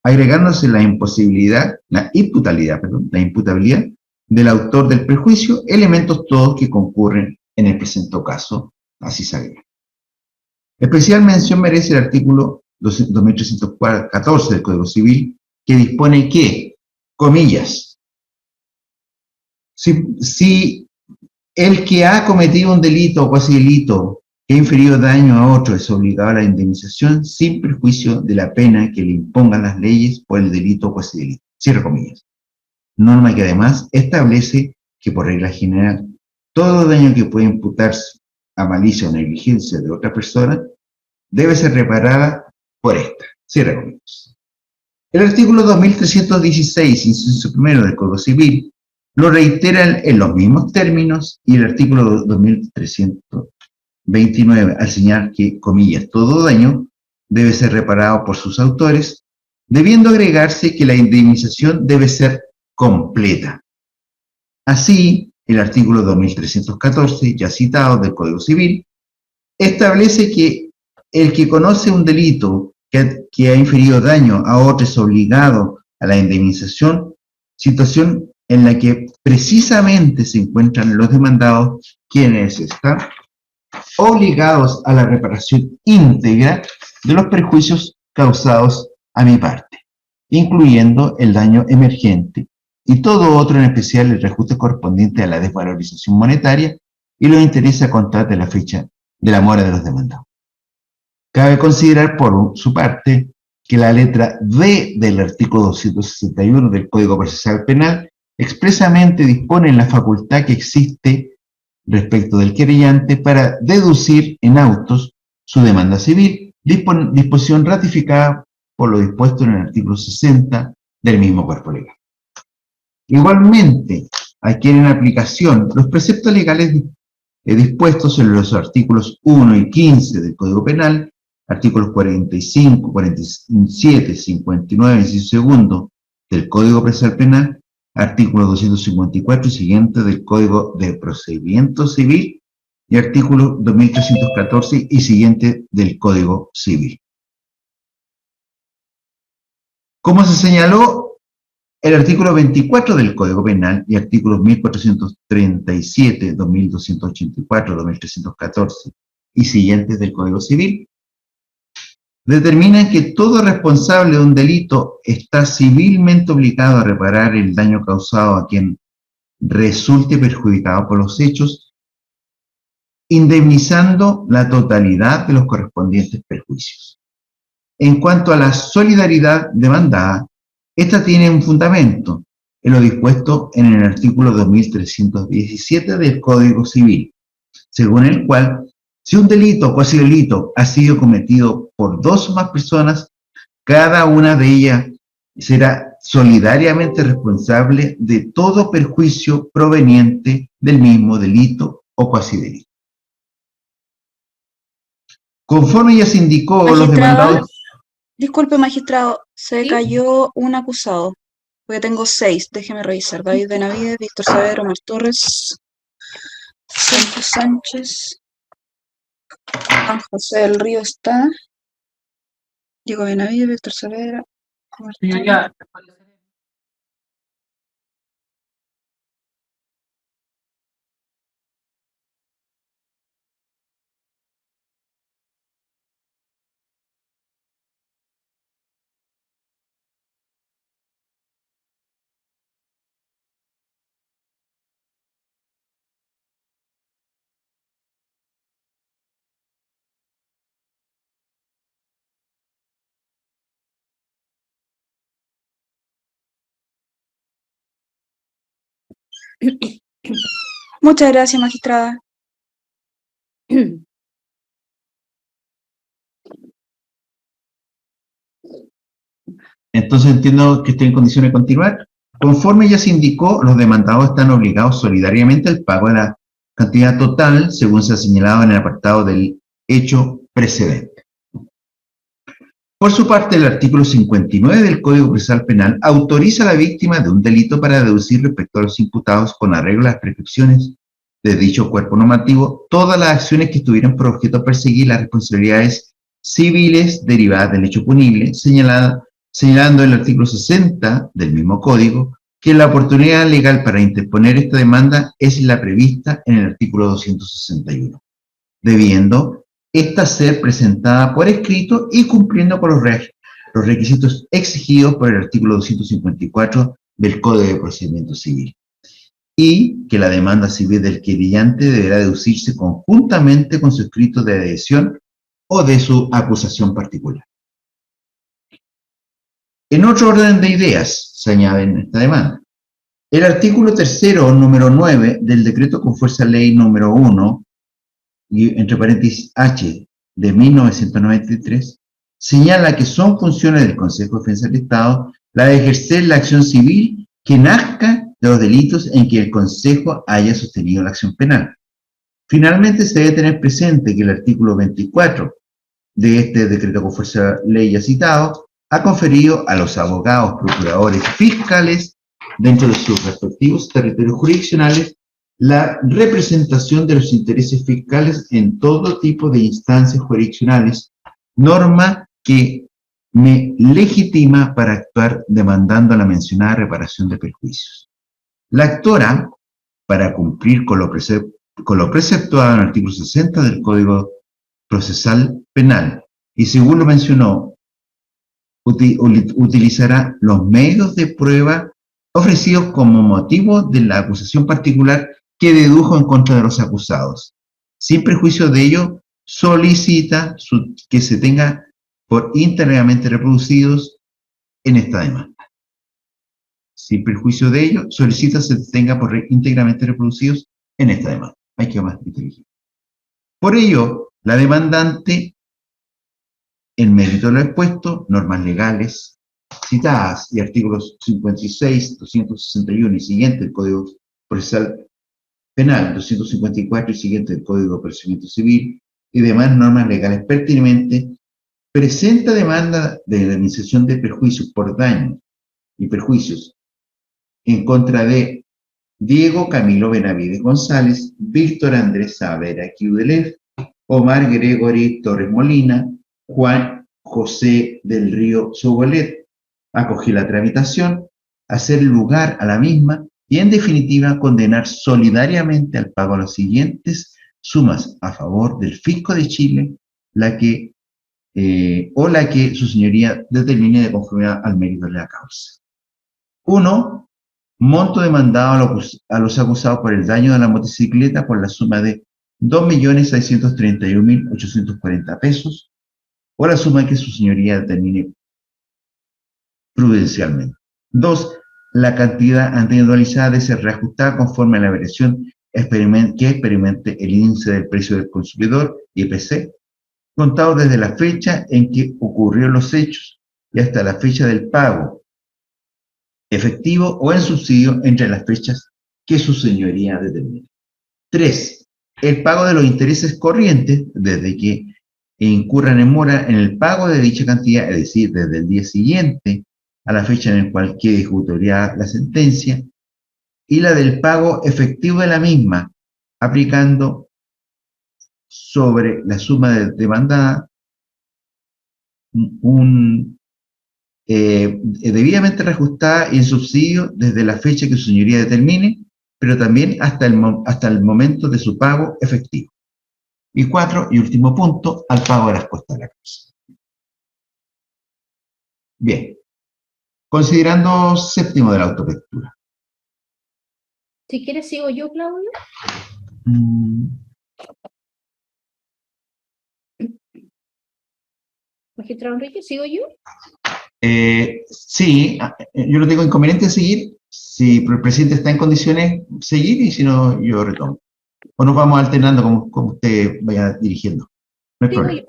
Speaker 2: agregándose la imputabilidad del autor del perjuicio, elementos todos que concurren en el presente caso, así se agrega. Especial mención merece el artículo 2314 del Código Civil, que dispone que, comillas, si el que ha cometido un delito o cuasi delito que ha inferido daño a otro es obligado a la indemnización sin perjuicio de la pena que le impongan las leyes por el delito o cuasi delito. Cierro comillas. Norma que además establece que por regla general todo daño que puede imputarse a malicia o negligencia de otra persona debe ser reparada por esta. Cierro comillas. El artículo 2316, inciso primero del Código Civil, lo reitera en los mismos términos y el artículo 2329 al señalar que, comillas, todo daño debe ser reparado por sus autores, debiendo agregarse que la indemnización debe ser completa. Así, el artículo 2314, ya citado del Código Civil, establece que el que conoce un delito que ha inferido daño a otro es obligado a la indemnización, situación en la que precisamente se encuentran los demandados, quienes están obligados a la reparación íntegra de los perjuicios causados a mi parte, incluyendo el daño emergente y todo otro, en especial el reajuste correspondiente a la desvalorización monetaria y los intereses a contar de la fecha de la mora de los demandados. Cabe considerar, por su parte, que la letra D del artículo 261 del Código Procesal Penal expresamente dispone la facultad que existe respecto del querellante para deducir en autos su demanda civil, disposición ratificada por lo dispuesto en el artículo 60 del mismo cuerpo legal. Igualmente, adquieren aplicación los preceptos legales dispuestos en los artículos 1 y 15 del Código Penal, artículos 45, 47, 59, inciso segundo del Código Procesal Penal, artículo 254 y siguiente del Código de Procedimiento Civil y artículo 2314 y siguiente del Código Civil. Como se señaló, el artículo 24 del Código Penal y artículos 1437, 2284, 2314 y siguientes del Código Civil determinan que todo responsable de un delito está civilmente obligado a reparar el daño causado a quien resulte perjudicado por los hechos, indemnizando la totalidad de los correspondientes perjuicios. En cuanto a la solidaridad demandada, esta tiene un fundamento en lo dispuesto en el artículo 2317 del Código Civil, según el cual, si un delito o cuasi delito ha sido cometido por dos o más personas, cada una de ellas será solidariamente responsable de todo perjuicio proveniente del mismo delito o cuasi delito. Conforme ya se indicó, los demandados...
Speaker 3: Disculpe, magistrado, se
Speaker 1: ¿Sí?
Speaker 3: cayó un acusado, porque tengo 6, déjeme revisar. David Benavides, Víctor Saavedra, Omar Torres, Sergio Sánchez, Juan José del Río está, Diego Benavides, Víctor Saavedra, Omar Torres. Muchas gracias, magistrada.
Speaker 2: Entonces entiendo que estoy en condiciones de continuar. Conforme ya se indicó, los demandados están obligados solidariamente al pago de la cantidad total, según se ha señalado en el apartado del hecho precedente. Por su parte, el artículo 59 del Código Procesal Penal autoriza a la víctima de un delito para deducir respecto a los imputados con arreglo a las prescripciones de dicho cuerpo normativo todas las acciones que tuvieran por objeto perseguir las responsabilidades civiles derivadas del hecho punible, señalando el artículo 60 del mismo código que la oportunidad legal para interponer esta demanda es la prevista en el artículo 261, debiendo esta ser presentada por escrito y cumpliendo con los requisitos exigidos por el artículo 254 del Código de Procedimiento Civil, y que la demanda civil del querellante deberá deducirse conjuntamente con su escrito de adhesión o de su acusación particular. En otro orden de ideas se añade en esta demanda. El artículo 3º, número 9 del decreto con fuerza ley número 1, y entre paréntesis H, de 1993, señala que son funciones del Consejo de Defensa del Estado la de ejercer la acción civil que nazca de los delitos en que el Consejo haya sostenido la acción penal. Finalmente, se debe tener presente que el artículo 24 de este decreto con fuerza ley ya citado ha conferido a los abogados, procuradores, fiscales, dentro de sus respectivos territorios jurisdiccionales, la representación de los intereses fiscales en todo tipo de instancias jurisdiccionales, norma que me legitima para actuar demandando la mencionada reparación de perjuicios. La actora, para cumplir con lo preceptuado en el artículo 60 del Código Procesal Penal, y según lo mencionó, utilizará los medios de prueba ofrecidos como motivo de la acusación particular que dedujo en contra de los acusados, sin perjuicio de ello, solicita que se tenga por íntegramente reproducidos en esta demanda. Sin perjuicio de ello, solicita se tenga por íntegramente reproducidos en esta demanda. Hay que más inteligente. Por ello, la demandante, en mérito de lo expuesto, normas legales citadas y artículos 56, 261 y siguiente del Código Procesal Penal, 254 y siguiente del Código de Procedimiento Civil y demás normas legales pertinentes, presenta demanda de indemnización de perjuicios por daños y perjuicios en contra de Diego Camilo Benavides González, Víctor Andrés Saavedra Quiudelef, Omar Gregory Torres Molina, Juan José del Río Sobolet. Acoger la tramitación, hacer lugar a la misma y, en definitiva, condenar solidariamente al pago de las siguientes sumas a favor del Fisco de Chile, la que su señoría determine de conformidad al mérito de la causa. 1. Monto demandado a los acusados por el daño de la motocicleta por la suma de 2.631.840 pesos, o la suma que su señoría determine prudencialmente. 2. La cantidad anterioralizada debe ser reajustada conforme a la variación que experimente el índice del precio del consumidor, IPC, contado desde la fecha en que ocurrieron los hechos y hasta la fecha del pago efectivo o en subsidio entre las fechas que su señoría determine. 3. El pago de los intereses corrientes desde que incurran en mora en el pago de dicha cantidad, es decir, desde el día siguiente a la fecha en la cual quede ejecutoriada la sentencia, y la del pago efectivo de la misma, aplicando sobre la suma demandada debidamente reajustada y en subsidio desde la fecha que su señoría determine, pero también hasta el momento de su pago efectivo. Y 4, y último punto, al pago de las cuotas de la causa. Bien. Considerando séptimo de la autolectura.
Speaker 1: Si quieres, sigo yo, Claudio. Magistrado Enrique, ¿sigo yo?
Speaker 2: Sí, yo no tengo inconveniente en seguir. Si el presidente está en condiciones, seguir, y si no, yo retomo. O nos vamos alternando como usted vaya dirigiendo. No hay problema.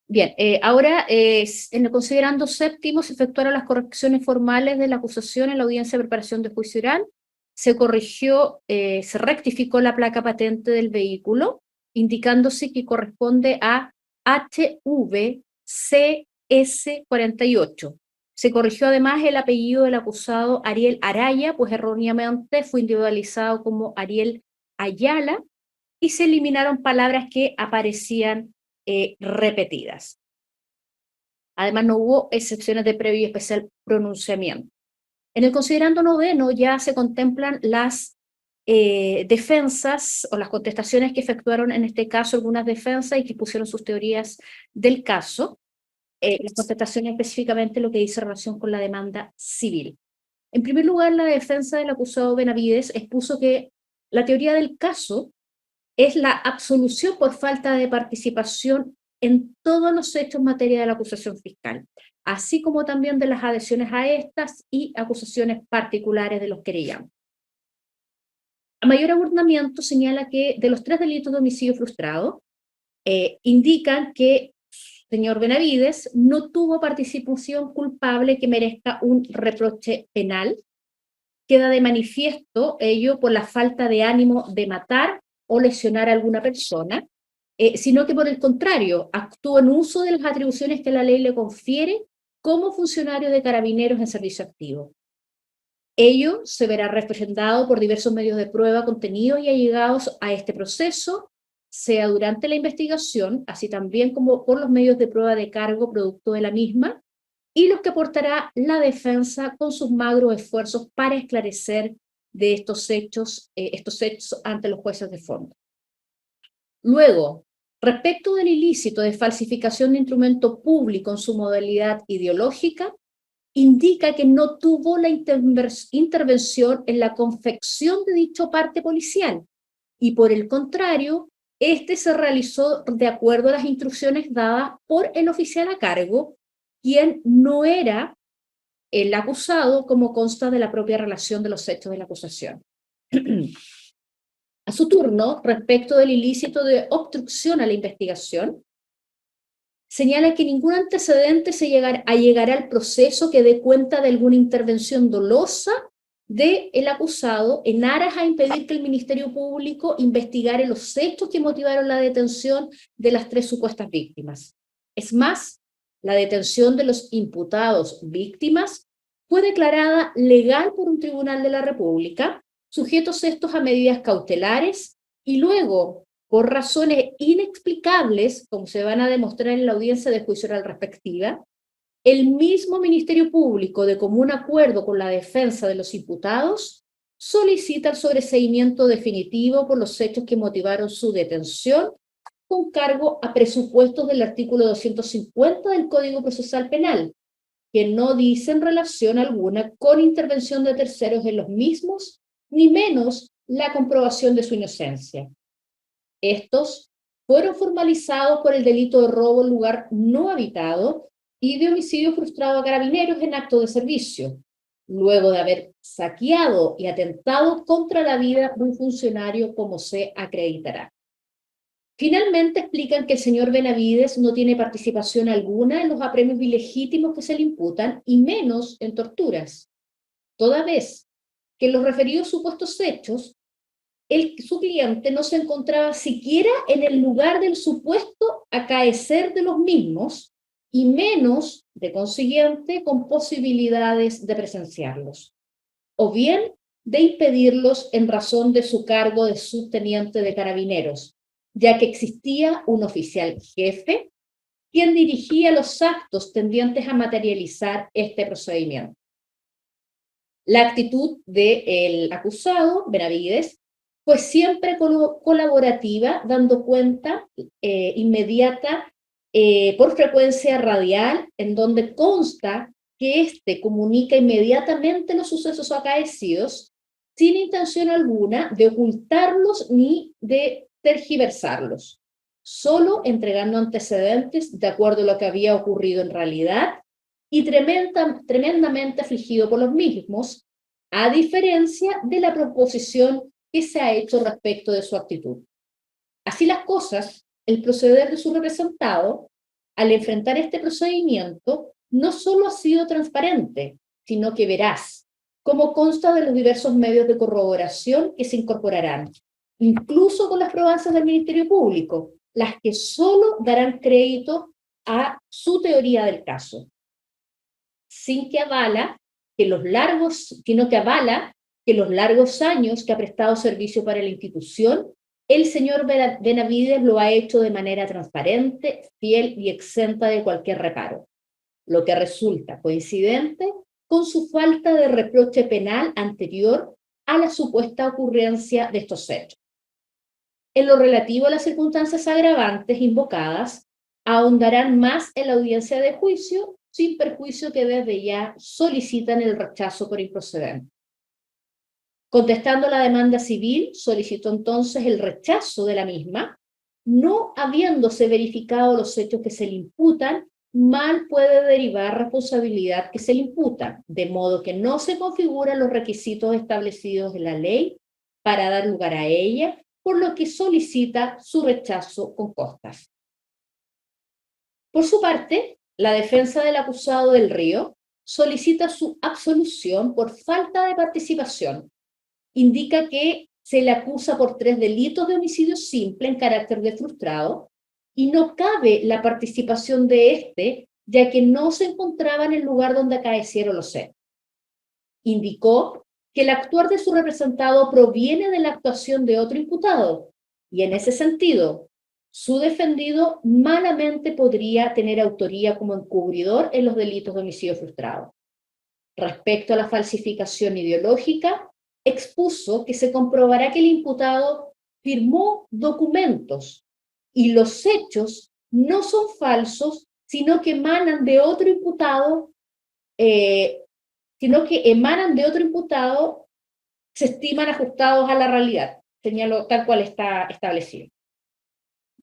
Speaker 1: Bien, ahora, en el considerando séptimo, se efectuaron las correcciones formales de la acusación en la audiencia de preparación de juicio oral. Se corrigió, se rectificó la placa patente del vehículo, indicándose que corresponde a HVCS48. Se corrigió además el apellido del acusado Ariel Araya, pues erróneamente fue individualizado como Ariel Ayala, y se eliminaron palabras que aparecían repetidas. Además, no hubo excepciones de previo y especial pronunciamiento. En el considerando noveno ya se contemplan las defensas o las contestaciones que efectuaron en este caso algunas defensas y que pusieron sus teorías del caso. Las contestaciones específicamente lo que dice relación con la demanda civil. En primer lugar, la defensa del acusado Benavides expuso que la teoría del caso es la absolución por falta de participación en todos los hechos en materia de la acusación fiscal, así como también de las adhesiones a estas y acusaciones particulares de los querellados. A mayor abundamiento señala que de los 3 delitos de homicidio frustrado, indican que señor Benavides no tuvo participación culpable que merezca un reproche penal. Queda de manifiesto ello por la falta de ánimo de matar o lesionar a alguna persona, sino que por el contrario, actuó en uso de las atribuciones que la ley le confiere como funcionario de carabineros en servicio activo. Ello se verá representado por diversos medios de prueba contenidos y allegados a este proceso, sea durante la investigación, así también como por los medios de prueba de cargo producto de la misma, y los que aportará la defensa con sus magros esfuerzos para esclarecer de estos hechos ante los jueces de fondo. Luego, respecto del ilícito de falsificación de instrumento público en su modalidad ideológica, indica que no tuvo la intervención en la confección de dicho parte policial y por el contrario, Este se realizó de acuerdo a las instrucciones dadas por el oficial a cargo, quien no era el acusado, como consta de la propia relación de los hechos de la acusación. A su turno, respecto del ilícito de obstrucción a la investigación, señala que ningún antecedente allegará al proceso que dé cuenta de alguna intervención dolosa del acusado en aras a impedir que el Ministerio Público investigara los hechos que motivaron la detención de las 3 supuestas víctimas. Es más, la detención de los imputados víctimas fue declarada legal por un tribunal de la República, sujetos estos a medidas cautelares, y luego, por razones inexplicables, como se van a demostrar en la audiencia de juicio oral respectiva, el mismo Ministerio Público, de común acuerdo con la defensa de los imputados, solicita el sobreseimiento definitivo por los hechos que motivaron su detención, con cargo a presupuestos del artículo 250 del Código Procesal Penal, que no dicen relación alguna con intervención de terceros en los mismos, ni menos la comprobación de su inocencia. Estos fueron formalizados por el delito de robo en lugar no habitado y de homicidio frustrado a carabineros en acto de servicio, luego de haber saqueado y atentado contra la vida de un funcionario, como se acreditará. Finalmente explican que el señor Benavides no tiene participación alguna en los apremios ilegítimos que se le imputan, y menos en torturas, toda vez que en los referidos supuestos hechos, su cliente no se encontraba siquiera en el lugar del supuesto acaecer de los mismos, y menos, de consiguiente, con posibilidades de presenciarlos, o bien de impedirlos en razón de su cargo de subteniente de carabineros, ya que existía un oficial jefe quien dirigía los actos tendientes a materializar este procedimiento. La actitud del acusado, Benavides, fue siempre colaborativa, dando cuenta inmediata por frecuencia radial, en donde consta que éste comunica inmediatamente los sucesos acaecidos, sin intención alguna de ocultarlos ni de tergiversarlos, solo entregando antecedentes de acuerdo a lo que había ocurrido en realidad, y tremendamente afligido por los mismos, a diferencia de la proposición que se ha hecho respecto de su actitud. Así las cosas, el proceder de su representado, al enfrentar este procedimiento, no solo ha sido transparente, sino que veraz, como consta de los diversos medios de corroboración que se incorporarán, incluso con las probanzas del Ministerio Público, las que solo darán crédito a su teoría del caso, sino que avala que los largos años que ha prestado servicio para la institución, el señor Benavides lo ha hecho de manera transparente, fiel y exenta de cualquier reparo, lo que resulta coincidente con su falta de reproche penal anterior a la supuesta ocurrencia de estos hechos. En lo relativo a las circunstancias agravantes invocadas, ahondarán más en la audiencia de juicio, sin perjuicio que desde ya solicitan el rechazo por improcedente. Contestando la demanda civil, solicitó entonces el rechazo de la misma, no habiéndose verificado los hechos que se le imputan, mal puede derivar responsabilidad que se le imputa, de modo que no se configuran los requisitos establecidos en la ley para dar lugar a ella, por lo que solicita su rechazo con costas. Por su parte, la defensa del acusado del Río solicita su absolución por falta de participación. Indica que se le acusa por 3 delitos de homicidio simple en carácter de frustrado, y no cabe la participación de éste, ya que no se encontraba en el lugar donde acaecieron los hechos. Indicó que el actuar de su representado proviene de la actuación de otro imputado, y en ese sentido, su defendido malamente podría tener autoría como encubridor en los delitos de homicidio frustrado. Respecto a la falsificación ideológica, expuso que se comprobará que el imputado firmó documentos y los hechos no son falsos, sino que emanan de otro imputado, se estiman ajustados a la realidad, señaló tal cual está establecido.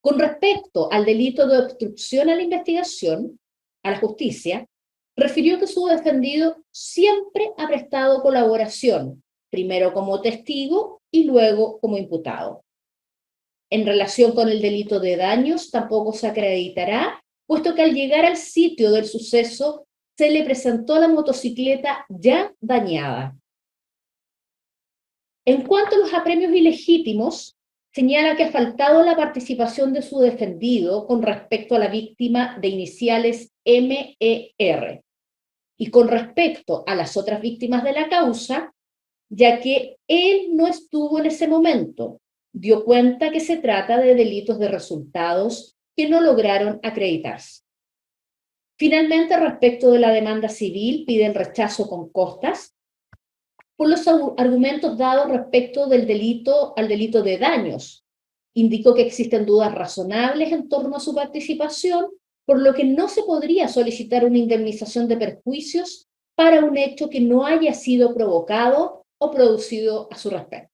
Speaker 1: Con respecto al delito de obstrucción a la investigación, a la justicia, refirió que su defendido siempre ha prestado colaboración, primero como testigo y luego como imputado. En relación con el delito de daños, tampoco se acreditará, puesto que al llegar al sitio del suceso se le presentó la motocicleta ya dañada. En cuanto a los apremios ilegítimos, señala que ha faltado la participación de su defendido con respecto a la víctima de iniciales MER y con respecto a las otras víctimas de la causa, ya que él no estuvo en ese momento, dio cuenta que se trata de delitos de resultados que no lograron acreditarse. Finalmente, respecto de la demanda civil, pide el rechazo con costas por los argumentos dados respecto del delito al delito de daños. Indicó que existen dudas razonables en torno a su participación, por lo que no se podría solicitar una indemnización de perjuicios para un hecho que no haya sido provocado o producido a su respecto.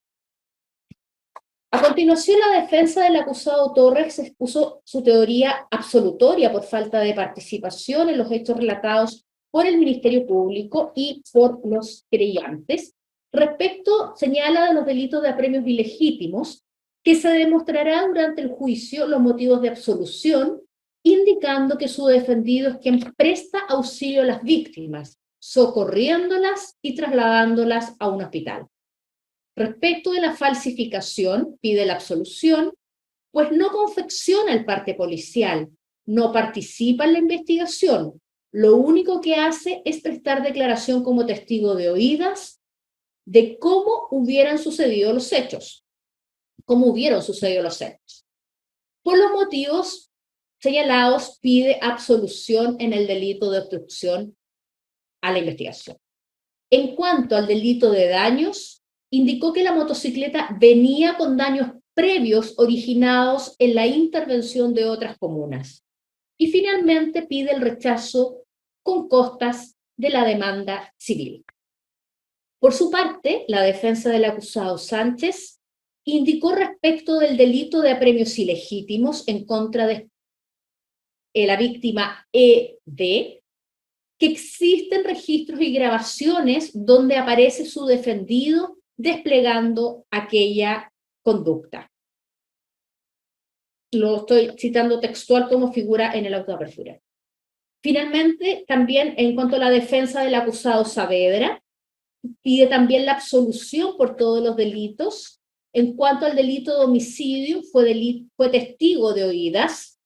Speaker 1: A continuación, la defensa del acusado Torres expuso su teoría absolutoria por falta de participación en los hechos relatados por el Ministerio Público y por los querellantes. Respecto, señala de los delitos de apremios ilegítimos, que se demostrará durante el juicio los motivos de absolución, indicando que su defendido es quien presta auxilio a las víctimas, socorriéndolas y trasladándolas a un hospital. Respecto de la falsificación, pide la absolución, pues no confecciona el parte policial, no participa en la investigación, lo único que hace es prestar declaración como testigo de oídas de cómo hubieran sucedido los hechos, cómo hubieron sucedido los hechos. Por los motivos señalados, pide absolución en el delito de obstrucción a la investigación. En cuanto al delito de daños, indicó que la motocicleta venía con daños previos originados en la intervención de otras comunas. Y finalmente pide el rechazo con costas de la demanda civil. Por su parte, la defensa del acusado Sánchez indicó respecto del delito de apremios ilegítimos en contra de la víctima ED, que existen registros y grabaciones donde aparece su defendido desplegando aquella conducta. Lo estoy citando textual como figura en el auto de apertura. Finalmente, también en cuanto a la defensa del acusado Saavedra, pide también la absolución por todos los delitos. En cuanto al delito de homicidio, fue testigo de oídas.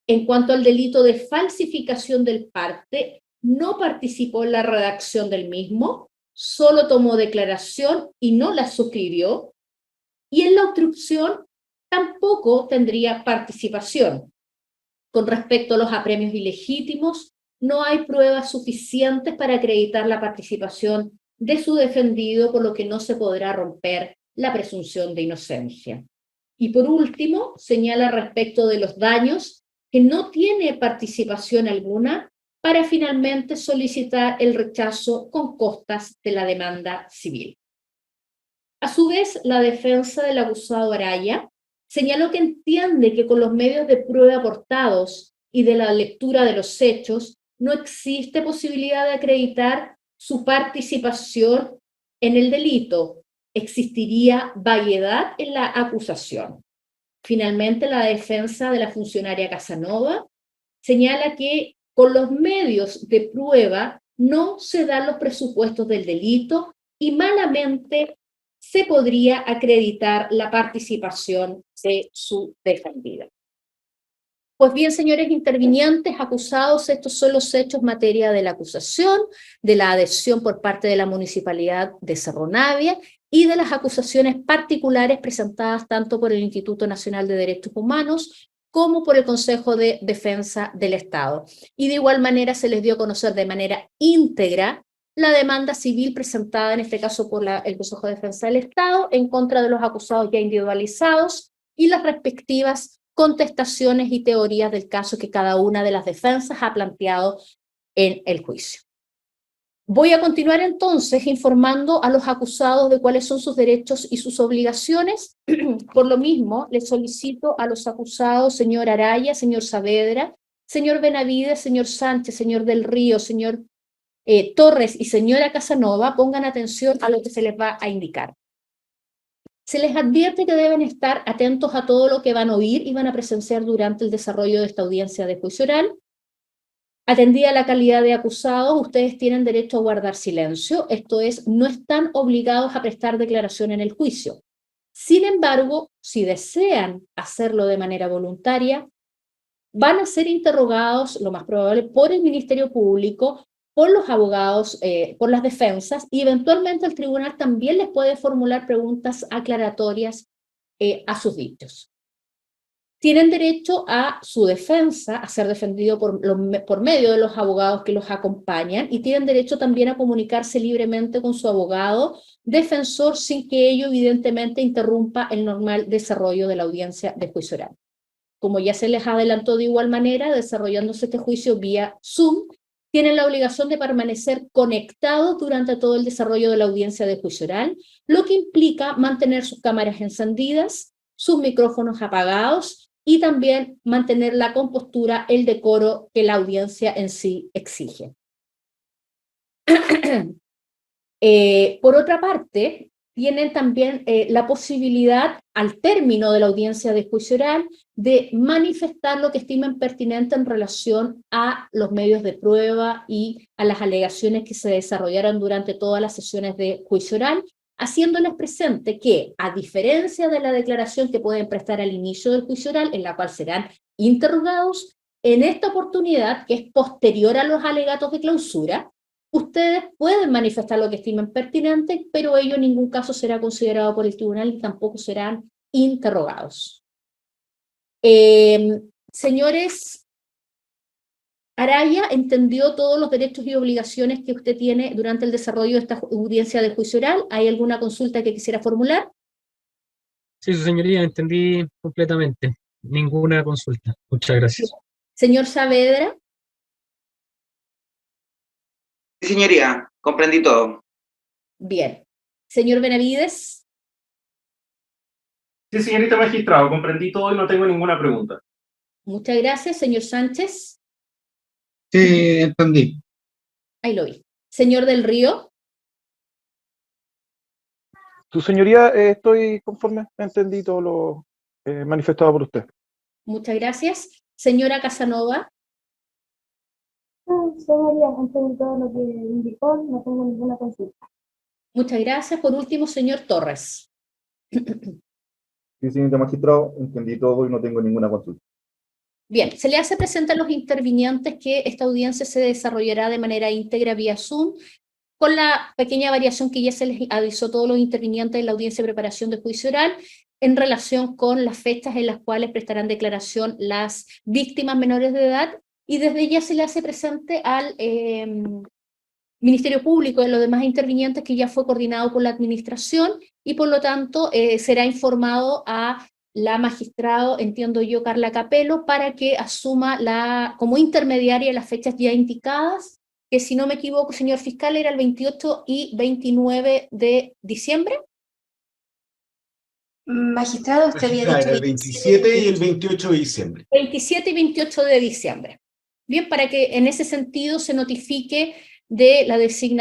Speaker 1: En cuanto al delito de falsificación del parte, no participó en la redacción del mismo, solo tomó declaración y no la suscribió, y en la obstrucción tampoco tendría participación. Con respecto a los apremios ilegítimos, no hay pruebas suficientes para acreditar la participación de su defendido, por lo que no se podrá romper la presunción de inocencia. Y por último, señala respecto de los daños que no tiene participación alguna para finalmente solicitar el rechazo con costas de la demanda civil. A su vez, la defensa del acusado Araya señaló que entiende que con los medios de prueba aportados y de la lectura de los hechos no existe posibilidad de acreditar su participación en el delito. Existiría vaguedad en la acusación. Finalmente, la defensa de la funcionaria Casanova señala que con los medios de prueba no se dan los presupuestos del delito y malamente se podría acreditar la participación de su defendida. Pues bien, señores intervinientes, acusados, estos son los hechos materia de la acusación, de la adhesión por parte de la Municipalidad de Cerro Navia y de las acusaciones particulares presentadas tanto por el Instituto Nacional de Derechos Humanos como por el Consejo de Defensa del Estado. Y de igual manera se les dio a conocer de manera íntegra la demanda civil presentada en este caso por el Consejo de Defensa del Estado en contra de los acusados ya individualizados y las respectivas contestaciones y teorías del caso que cada una de las defensas ha planteado en el juicio. Voy a continuar entonces informando a los acusados de cuáles son sus derechos y sus obligaciones. Por lo mismo, les solicito a los acusados, señor Araya, señor Saavedra, señor Benavides, señor Sánchez, señor Del Río, señor Torres y señora Casanova, pongan atención a lo que se les va a indicar. Se les advierte que deben estar atentos a todo lo que van a oír y van a presenciar durante el desarrollo de esta audiencia de juicio oral. Atendida la calidad de acusados, ustedes tienen derecho a guardar silencio, esto es, no están obligados a prestar declaración en el juicio. Sin embargo, si desean hacerlo de manera voluntaria, van a ser interrogados, lo más probable, por el Ministerio Público, por los abogados, por las defensas, y eventualmente el tribunal también les puede formular preguntas aclaratorias a sus dichos. Tienen derecho a su defensa, a ser defendido por medio de los abogados que los acompañan, y tienen derecho también a comunicarse libremente con su abogado defensor sin que ello evidentemente interrumpa el normal desarrollo de la audiencia de juicio oral. Como ya se les adelantó de igual manera, desarrollándose este juicio vía Zoom, tienen la obligación de permanecer conectados durante todo el desarrollo de la audiencia de juicio oral, lo que implica mantener sus cámaras encendidas, sus micrófonos apagados y también mantener la compostura, el decoro que la audiencia en sí exige. Por otra parte, tienen también la posibilidad, al término de la audiencia de juicio oral, de manifestar lo que estimen pertinente en relación a los medios de prueba y a las alegaciones que se desarrollaron durante todas las sesiones de juicio oral, haciéndoles presente que, a diferencia de la declaración que pueden prestar al inicio del juicio oral, en la cual serán interrogados, en esta oportunidad, que es posterior a los alegatos de clausura, ustedes pueden manifestar lo que estimen pertinente, pero ello en ningún caso será considerado por el tribunal y tampoco serán interrogados. Señores, Araya entendió todos los derechos y obligaciones que usted tiene durante el desarrollo de esta audiencia de juicio oral. ¿Hay alguna consulta que quisiera formular?
Speaker 7: Sí, su señoría, entendí completamente. Ninguna consulta. Muchas gracias.
Speaker 1: Señor Saavedra.
Speaker 8: Sí, señoría, comprendí todo.
Speaker 1: Bien. Señor Benavides.
Speaker 9: Sí, señorita magistrado, comprendí todo y no tengo ninguna pregunta.
Speaker 1: Muchas gracias. Señor Sánchez.
Speaker 2: Sí, entendí.
Speaker 1: Ahí lo vi. Señor Del Río.
Speaker 4: Su señoría, estoy conforme, entendí todo lo manifestado por usted.
Speaker 1: Muchas gracias. Señora Casanova.
Speaker 10: Señoría, entendí todo lo que indicó, no tengo ninguna consulta.
Speaker 1: Muchas gracias. Por último, señor Torres.
Speaker 11: Sí, señorita magistrado, entendí todo y no tengo ninguna consulta.
Speaker 1: Bien, se le hace presente a los intervinientes que esta audiencia se desarrollará de manera íntegra vía Zoom, con la pequeña variación que ya se les avisó a todos los intervinientes en la audiencia de preparación de juicio oral en relación con las fechas en las cuales prestarán declaración las víctimas menores de edad, y desde ya se le hace presente al Ministerio Público y a los demás intervinientes que ya fue coordinado por la administración, y por lo tanto será informado a la magistrado, entiendo yo, Carla Capello, para que asuma como intermediaria las fechas ya indicadas, que si no me equivoco, señor fiscal, era el 28 y 29 de diciembre.
Speaker 6: Magistrado, usted había dicho
Speaker 12: el 27 y el 28 de diciembre.
Speaker 1: 27 y 28 de diciembre. Bien, para que en ese sentido se notifique de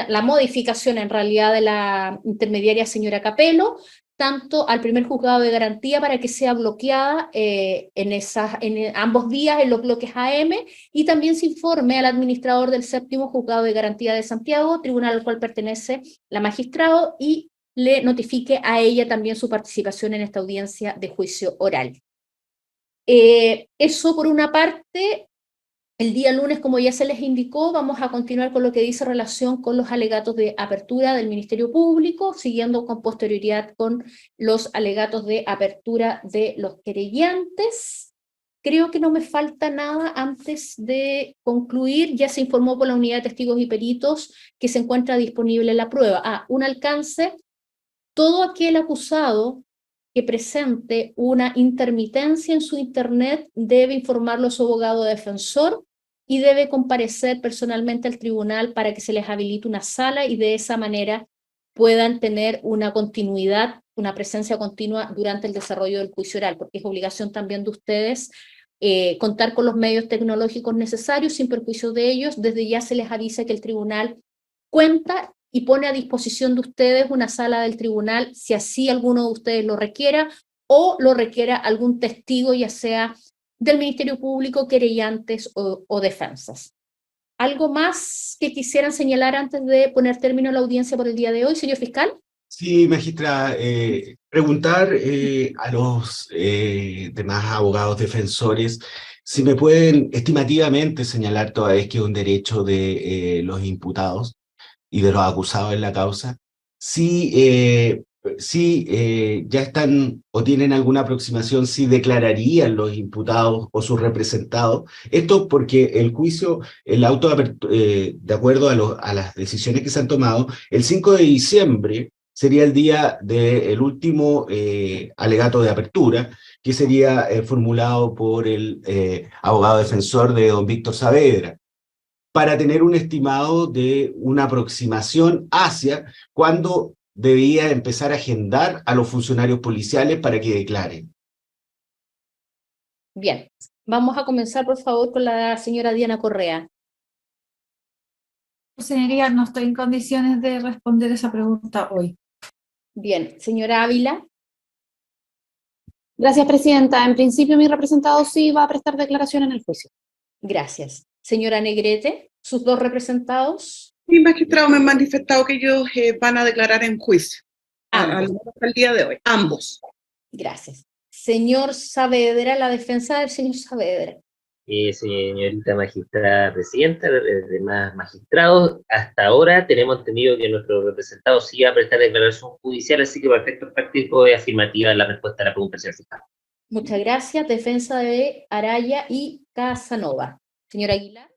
Speaker 1: la modificación en realidad de la intermediaria señora Capello, tanto al primer juzgado de garantía para que sea bloqueada en ambos días en los bloques AM, y también se informe al administrador del séptimo juzgado de garantía de Santiago, tribunal al cual pertenece la magistrado, y le notifique a ella también su participación en esta audiencia de juicio oral. Eso por una parte. El día lunes, como ya se les indicó, vamos a continuar con lo que dice relación con los alegatos de apertura del Ministerio Público, siguiendo con posterioridad con los alegatos de apertura de los querellantes. Creo que no me falta nada antes de concluir. Ya se informó por la Unidad de Testigos y Peritos que se encuentra disponible la prueba. Un alcance: todo aquel acusado que presente una intermitencia en su internet debe informarlo a su abogado defensor y debe comparecer personalmente al tribunal para que se les habilite una sala y de esa manera puedan tener una continuidad, una presencia continua durante el desarrollo del juicio oral, porque es obligación también de ustedes contar con los medios tecnológicos necesarios sin perjuicio de ellos. Desde ya se les avisa que el tribunal cuenta y pone a disposición de ustedes una sala del tribunal si así alguno de ustedes lo requiera o lo requiera algún testigo, ya sea del Ministerio Público, querellantes o defensas. ¿Algo más que quisieran señalar antes de poner término a la audiencia por el día de hoy, señor fiscal?
Speaker 12: Sí, magistrada, preguntar a los demás abogados defensores si me pueden estimativamente señalar toda vez que es un derecho de los imputados y de los acusados en la causa, si ya están o tienen alguna aproximación, si declararían los imputados o sus representados. Esto porque el juicio, el auto de apertura, de acuerdo a las decisiones que se han tomado, el 5 de diciembre sería el día del último alegato de apertura, que sería formulado por el abogado defensor de don Víctor Saavedra, para tener un estimado de una aproximación hacia cuándo debía empezar a agendar a los funcionarios policiales para que declaren.
Speaker 1: Bien, vamos a comenzar por favor con la señora Diana Correa.
Speaker 13: Señoría, no estoy en condiciones de responder esa pregunta hoy.
Speaker 1: Bien, señora Ávila.
Speaker 14: Gracias, presidenta. En principio, mi representado sí va a prestar declaración en el juicio.
Speaker 1: Gracias. Señora Negrete, sus dos representados.
Speaker 5: Mi magistrado me ha manifestado que ellos van a declarar en juicio. Al día de hoy, ambos.
Speaker 1: Gracias. Señor Saavedra, la defensa del señor Saavedra.
Speaker 15: Señorita magistrada presidenta, demás magistrados, hasta ahora tenemos entendido que nuestro representado sí va a prestar declaración judicial, así que para efectos prácticos es afirmativa la respuesta a la pregunta del señor fiscal.
Speaker 1: Muchas gracias. Defensa de Araya y Casanova. Señora Aguilar.